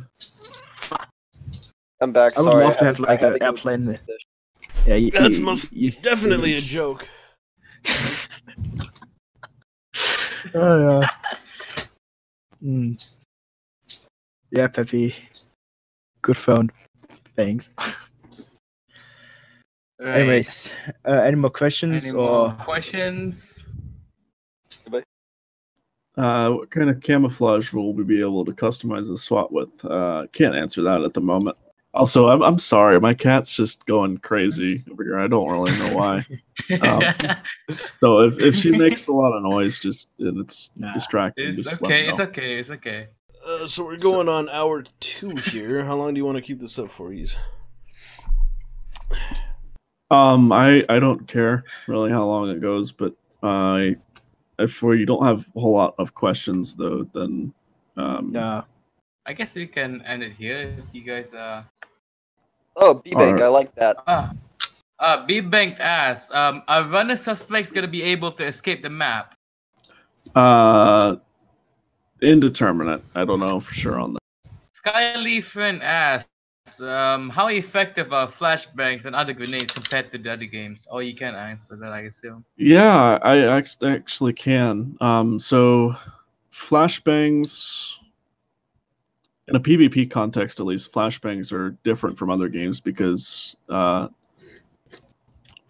I'm back. I would Sorry. love to have like had an to go airplane. get this. Yeah, That's most definitely a joke. Oh yeah. Mm. Yeah, Peppy. Good phone. Thanks. Right. Anyways, any more questions Any more or? questions? What kind of camouflage will we be able to customize the SWAT with? Can't answer that at the moment. Also, I'm sorry, my cat's just going crazy over here. I don't really know why. So if she makes a lot of noise, and it's distracting. It's just let me okay. It's know. okay. It's okay. So we're going on hour 2 here. How long do you want to keep this up for, Ease? I don't care really how long it goes, but if we don't have a whole lot of questions though, then Yeah. I guess we can end it here if you guys Oh, B-Bank, Alright. I like that. B-Bank asks, are runner suspects gonna be able to escape the map? indeterminate. I don't know for sure on that. Skylee Friend asks, how effective are flashbangs and other grenades compared to the other games? Oh, you can answer that, I assume. Yeah, I actually can. So flashbangs, in a PvP context at least, flashbangs are different from other games because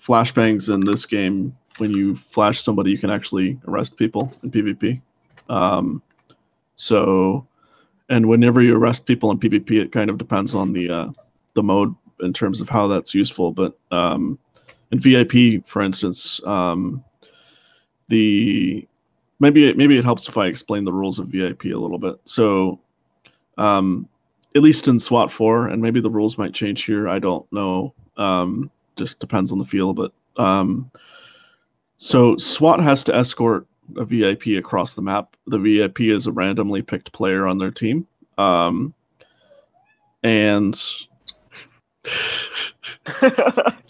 flashbangs in this game, when you flash somebody, you can actually arrest people in PvP. And whenever you arrest people in PvP, it kind of depends on the mode in terms of how that's useful. But in VIP, for instance, maybe it helps if I explain the rules of VIP a little bit. So, at least in SWAT 4, and maybe the rules might change here. I don't know. Just depends on the feel. But so SWAT has to escort a VIP across the map. The VIP is a randomly picked player on their team, and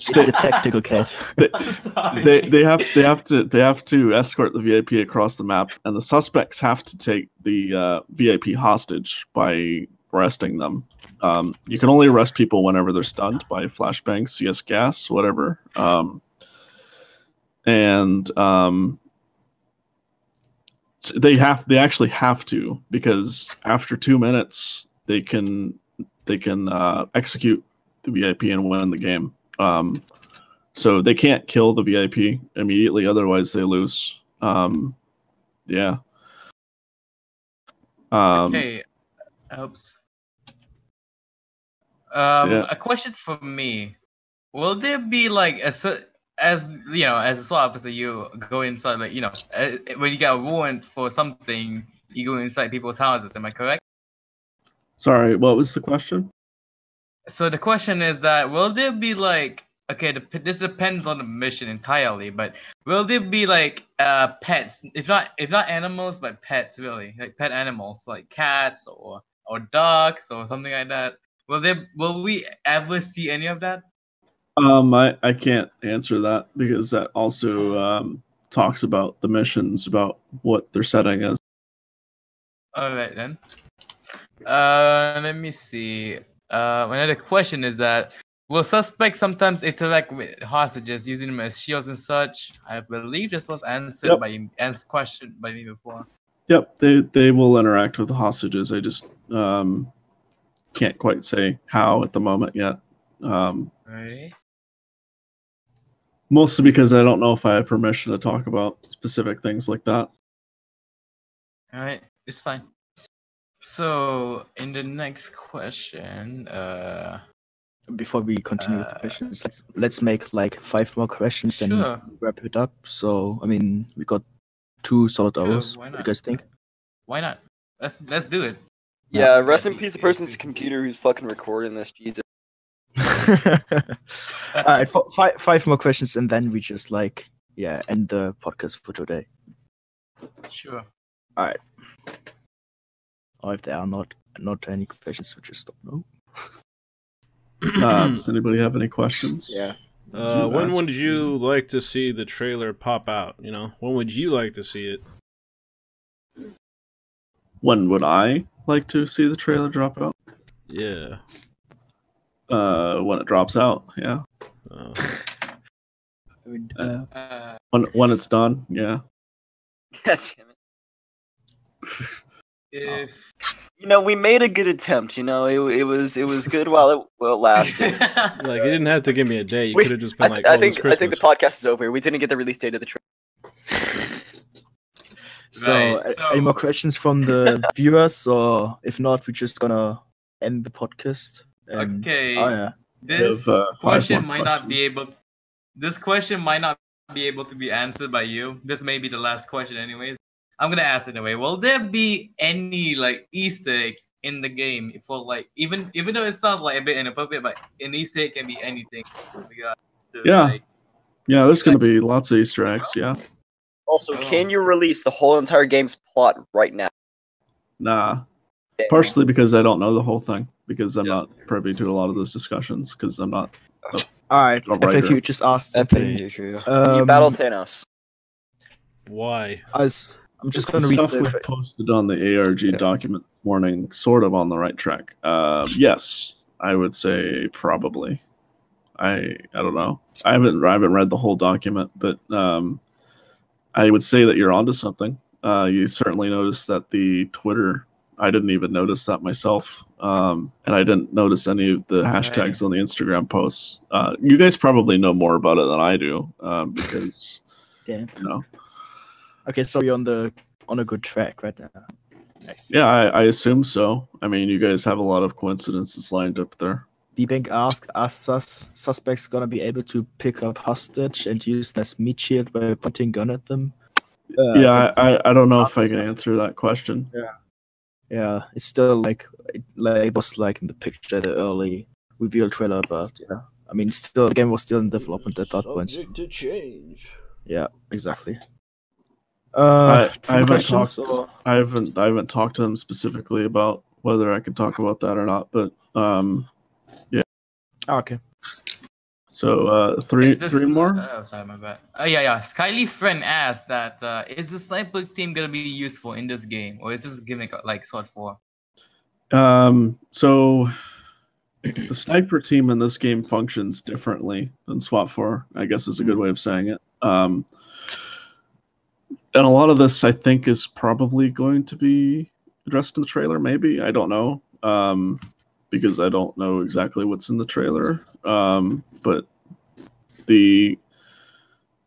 It's a tactical cat. they have to escort the VIP across the map, and the suspects have to take the VIP hostage by arresting them. You can only arrest people whenever they're stunned by flashbang, CS gas, whatever. They actually have to, because after 2 minutes they can execute the VIP and win the game. So they can't kill the VIP immediately, otherwise they lose. Yeah. Okay. Helps. Yeah. A question for me: will there be like as you know, as a SWAT officer, you go inside, like, you know, when you get a warrant for something, you go inside people's houses. Am I correct? Sorry, what was the question? So the question is that will there be like, okay, this depends on the mission entirely, but will there be like pets, if not animals, but pets, really, like pet animals like cats or dogs or something like that? Will we ever see any of that? I can't answer that, because that also talks about the missions, about what their setting is. All right then. Let me see. Another question is that will suspects sometimes interact with hostages using them as shields and such? I believe this was answered question by me before. Yep, they will interact with the hostages. I just can't quite say how at the moment yet. Alrighty. Mostly because I don't know if I have permission to talk about specific things like that. Alright, it's fine. So in the next question, Before we continue with the questions, let's make like 5 more questions Sure. and wrap it up. So I mean, we got 2 solid Sure, hours. why What do you not? guys think? why not? Let's do it. Yeah, rest in peace the person's computer who's fucking recording this. Jesus. All right, 5 more questions, and then we just end the podcast for today. Sure. All right. Or if there are not any questions, we just stop now. Does anybody have any questions? Yeah. When would you like to see the trailer pop out? You know, when would you like to see it? When would I like to see the trailer drop out? Yeah. When it drops out, yeah. I mean, When it's done, yeah. God damn If it. You know, we made a good attempt. You know, it was good while it lasted. Like, you didn't have to give me a day. You could have just been like, I "Oh, think it's Christmas." the podcast is over. We didn't get the release date of the trailer. So, Right, any more questions from the viewers, or if not, we're just gonna end the podcast. Okay. Oh yeah. This We have, 5 question more might not be able. This question might not be able to be answered by you. This may be the last question, anyways. I'm gonna ask it anyway. Will there be any like Easter eggs in the game for like even though it sounds like a bit inappropriate, but an Easter egg can be anything. with regards to, Yeah. like, Yeah, there's going to be lots of Easter eggs, yeah. Also, can you release the whole entire game's plot right now? Nah. Partially because I don't know the whole thing, because I'm not privy to a lot of those discussions, because I'm not All right. a I think writer. you just asked something. You battle Thanos. Why? I'm just The gonna read stuff the we posted on the ARG document this morning, sort of on the right track. Yes, I would say probably. I don't know. I haven't read the whole document, but I would say that you're onto something. You certainly noticed that the Twitter. I didn't even notice that myself, and I didn't notice any of the hashtags on the Instagram posts. You guys probably know more about it than I do, because Yeah. you know. Okay, so you're on a good track right now. Nice. Yeah, I assume so. I mean, you guys have a lot of coincidences lined up there. B-Bank asked, are suspects gonna be able to pick up hostage and use their meat shield by pointing gun at them? Yeah, I don't know if I can answer that question. Yeah, it's still like it was like in the picture, the early reveal trailer, but yeah, I mean, still the game was still in development at that point. Subject to change. Yeah, exactly. I Further haven't questions, talked. or- I haven't talked to them specifically about whether I can talk about that or not. But yeah. Okay. So three Is this, more. Oh, sorry, my bad. Yeah. Skyly friend asked that is the sniper team gonna be useful in this game, or is this a gimmick like SWAT 4? So the sniper team in this game functions differently than SWAT 4, I guess is a good way of saying it. And a lot of this, I think, is probably going to be addressed in the trailer, maybe. I don't know. Because I don't know exactly what's in the trailer. But the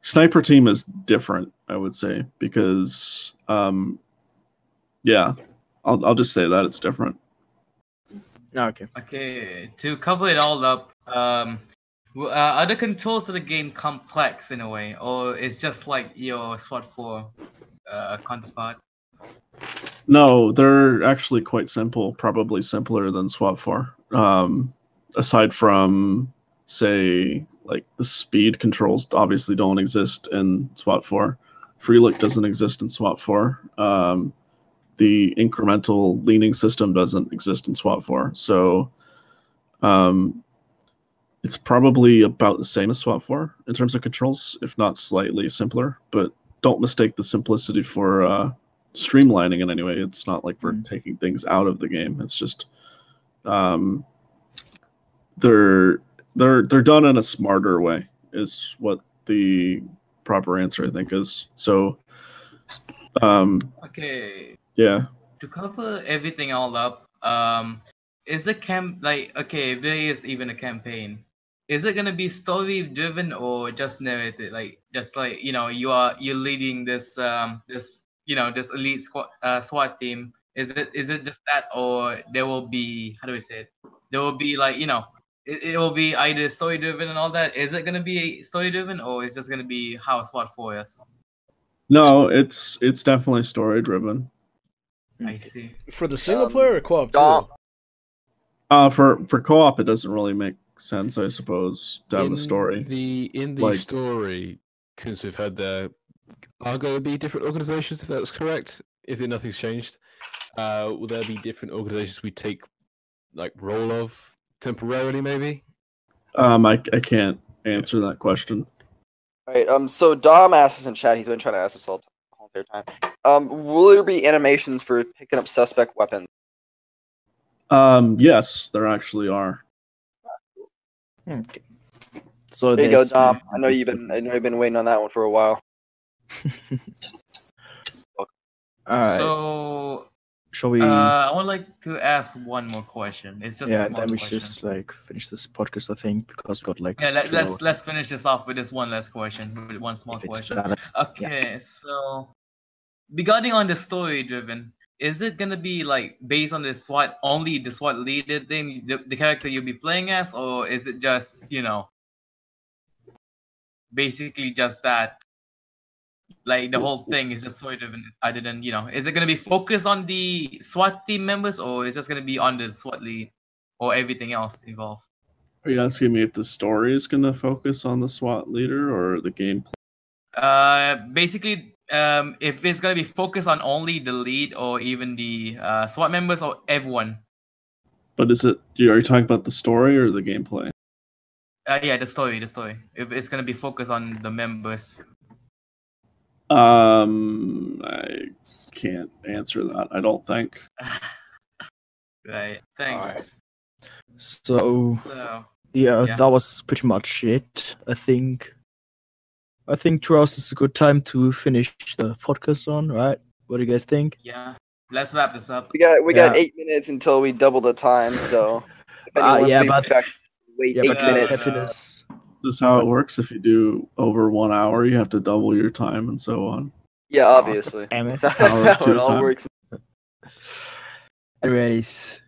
sniper team is different, I would say, because, yeah, I'll just say that it's different. Okay. Okay, to cover it all up, are the controls of the game complex in a way, or it's just like your SWAT 4 counterpart? No, they're actually quite simple, probably simpler than SWAT 4. Aside from, say, like the speed controls obviously don't exist in SWAT 4. Free look doesn't exist in SWAT 4. The incremental leaning system doesn't exist in SWAT 4. So it's probably about the same as SWAT 4 in terms of controls, if not slightly simpler. But don't mistake the simplicity for streamlining in any way. It's not like we're taking things out of the game. It's just they're done in a smarter way is what the proper answer I think is. So Okay. Yeah. To cover everything all up, is the if there is even a campaign, is it gonna be story driven or just narrated? Just like you're leading this this elite SWAT team. Is it just that, or there will be, how do I say it? There will be it will be either story driven and all that. Is it gonna be story driven, or is it just gonna be how SWAT 4 is? No, it's definitely story driven. I see. For the single player or co-op Dom- too? For co-op, it doesn't really make sense, I suppose, to have a story. In the story, since we've heard there are going to be different organizations, if that's correct. If nothing's changed, will there be different organizations we take like role of temporarily, maybe? I can't answer that question. All right. So Dom asked us in chat. He's been trying to ask us all the entire time. Will there be animations for picking up suspect weapons? Yes, there actually are. Okay. So There you go, there's- Dom. I know you've been waiting on that one for a while. Alright. So Shall we? I would like to ask one more question. It's just a Yeah, small then we question. should just like finish this podcast, I think, because we got like. Yeah, 2 hours. let's finish this off with this one last question, with one small If it's question. valid. Okay, so regarding on the story driven, is it gonna be like based on the SWAT leader thing, the character you'll be playing as, or is it just basically just that? Like the whole thing is just story driven. Other than is it gonna be focused on the SWAT team members, or is it just gonna be on the SWAT lead, or everything else involved? Are you asking me if the story is going to focus on the SWAT leader or the gameplay? Basically, if it's gonna be focused on only the lead or even the SWAT members or everyone. But are you talking about the story or the gameplay? Yeah, the story. If it's gonna be focused on the members. I can't answer that. I don't think. Right. Thanks. Alright. So So yeah, yeah. that was pretty much it. I think 2 hours is a good time to finish the podcast on, right? What do you guys think? Yeah. Let's wrap this up. We got Yeah. 8 minutes until we double the time. So if anyone wants yeah, to be but- perfect, wait Yeah, 8 but minutes. happiness. This is how it works. If you do over 1 hour, you have to double your time and so on. Yeah, obviously. Damn it. That's how Hour to it a all time. works. Anyways,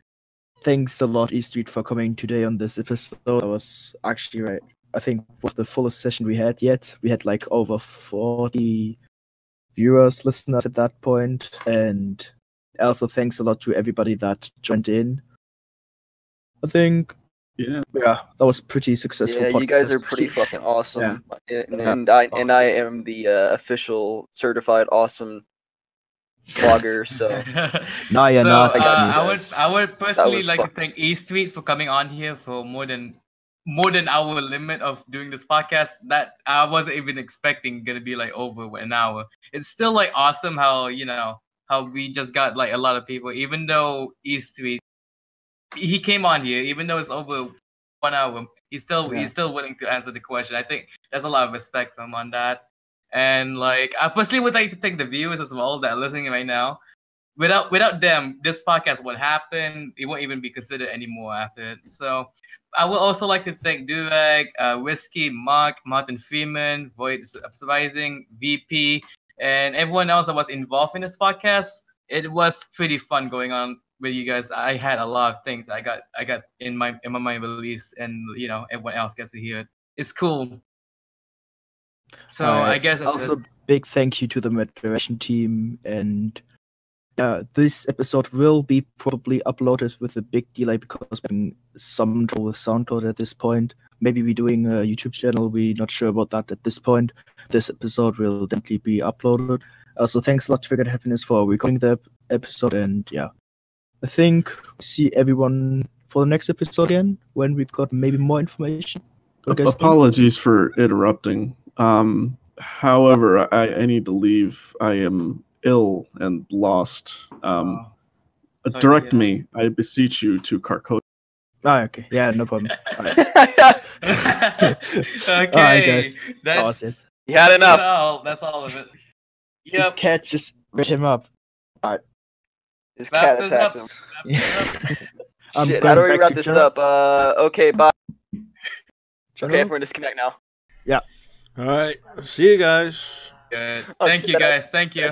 thanks a lot, eStreet, for coming today on this episode. That was actually right. I think was the fullest session we had yet. We had like over 40 viewers, listeners at that point, and also thanks a lot to everybody that joined in. I think, yeah, that was pretty successful. Yeah, podcast. you guys are pretty fucking awesome, and I am the official certified awesome vlogger. So no, you're not. I would personally like to thank eStreet for coming on here for more than our limit of doing this podcast. That I wasn't even expecting gonna be like over an hour. It's still like awesome how how we just got like a lot of people, even though eStreet he came on here, even though it's over 1 hour, he's still willing to answer the question. I think there's a lot of respect from him on that. And like I personally would like to thank the viewers as well that are listening right now. Without them, this podcast would happen. It won't even be considered anymore after it. So I would also like to thank Durag, Whiskey, Mark, Martin Freeman, Void Supervising, VP, and everyone else that was involved in this podcast. It was pretty fun going on with you guys. I had a lot of things I got in my mind release, and everyone else gets to hear it. It's cool. So I guess that's also big thank you to the moderation team, and this episode will be probably uploaded with a big delay because we're having some trouble with SoundCloud at this point. Maybe we're doing a YouTube channel. We're not sure about that at this point. This episode will definitely be uploaded. Also, thanks a lot to Figured Happiness for recording the episode, and I think we'll see everyone for the next episode again when we've got maybe more information. Apologies for interrupting. However, I need to leave. I am ill and lost. Direct me, I beseech you, to Carcosa. Okay. Yeah, no problem. Okay. Alright, guys. That's it. You had enough. That's all of it. This cat just rid him up. Alright. This cat attacked him. Shit, how do we wrap this up? Okay, bye. Okay, everyone disconnect now. Yeah. All right. See you guys. Good. Thank you, guys. Thank you.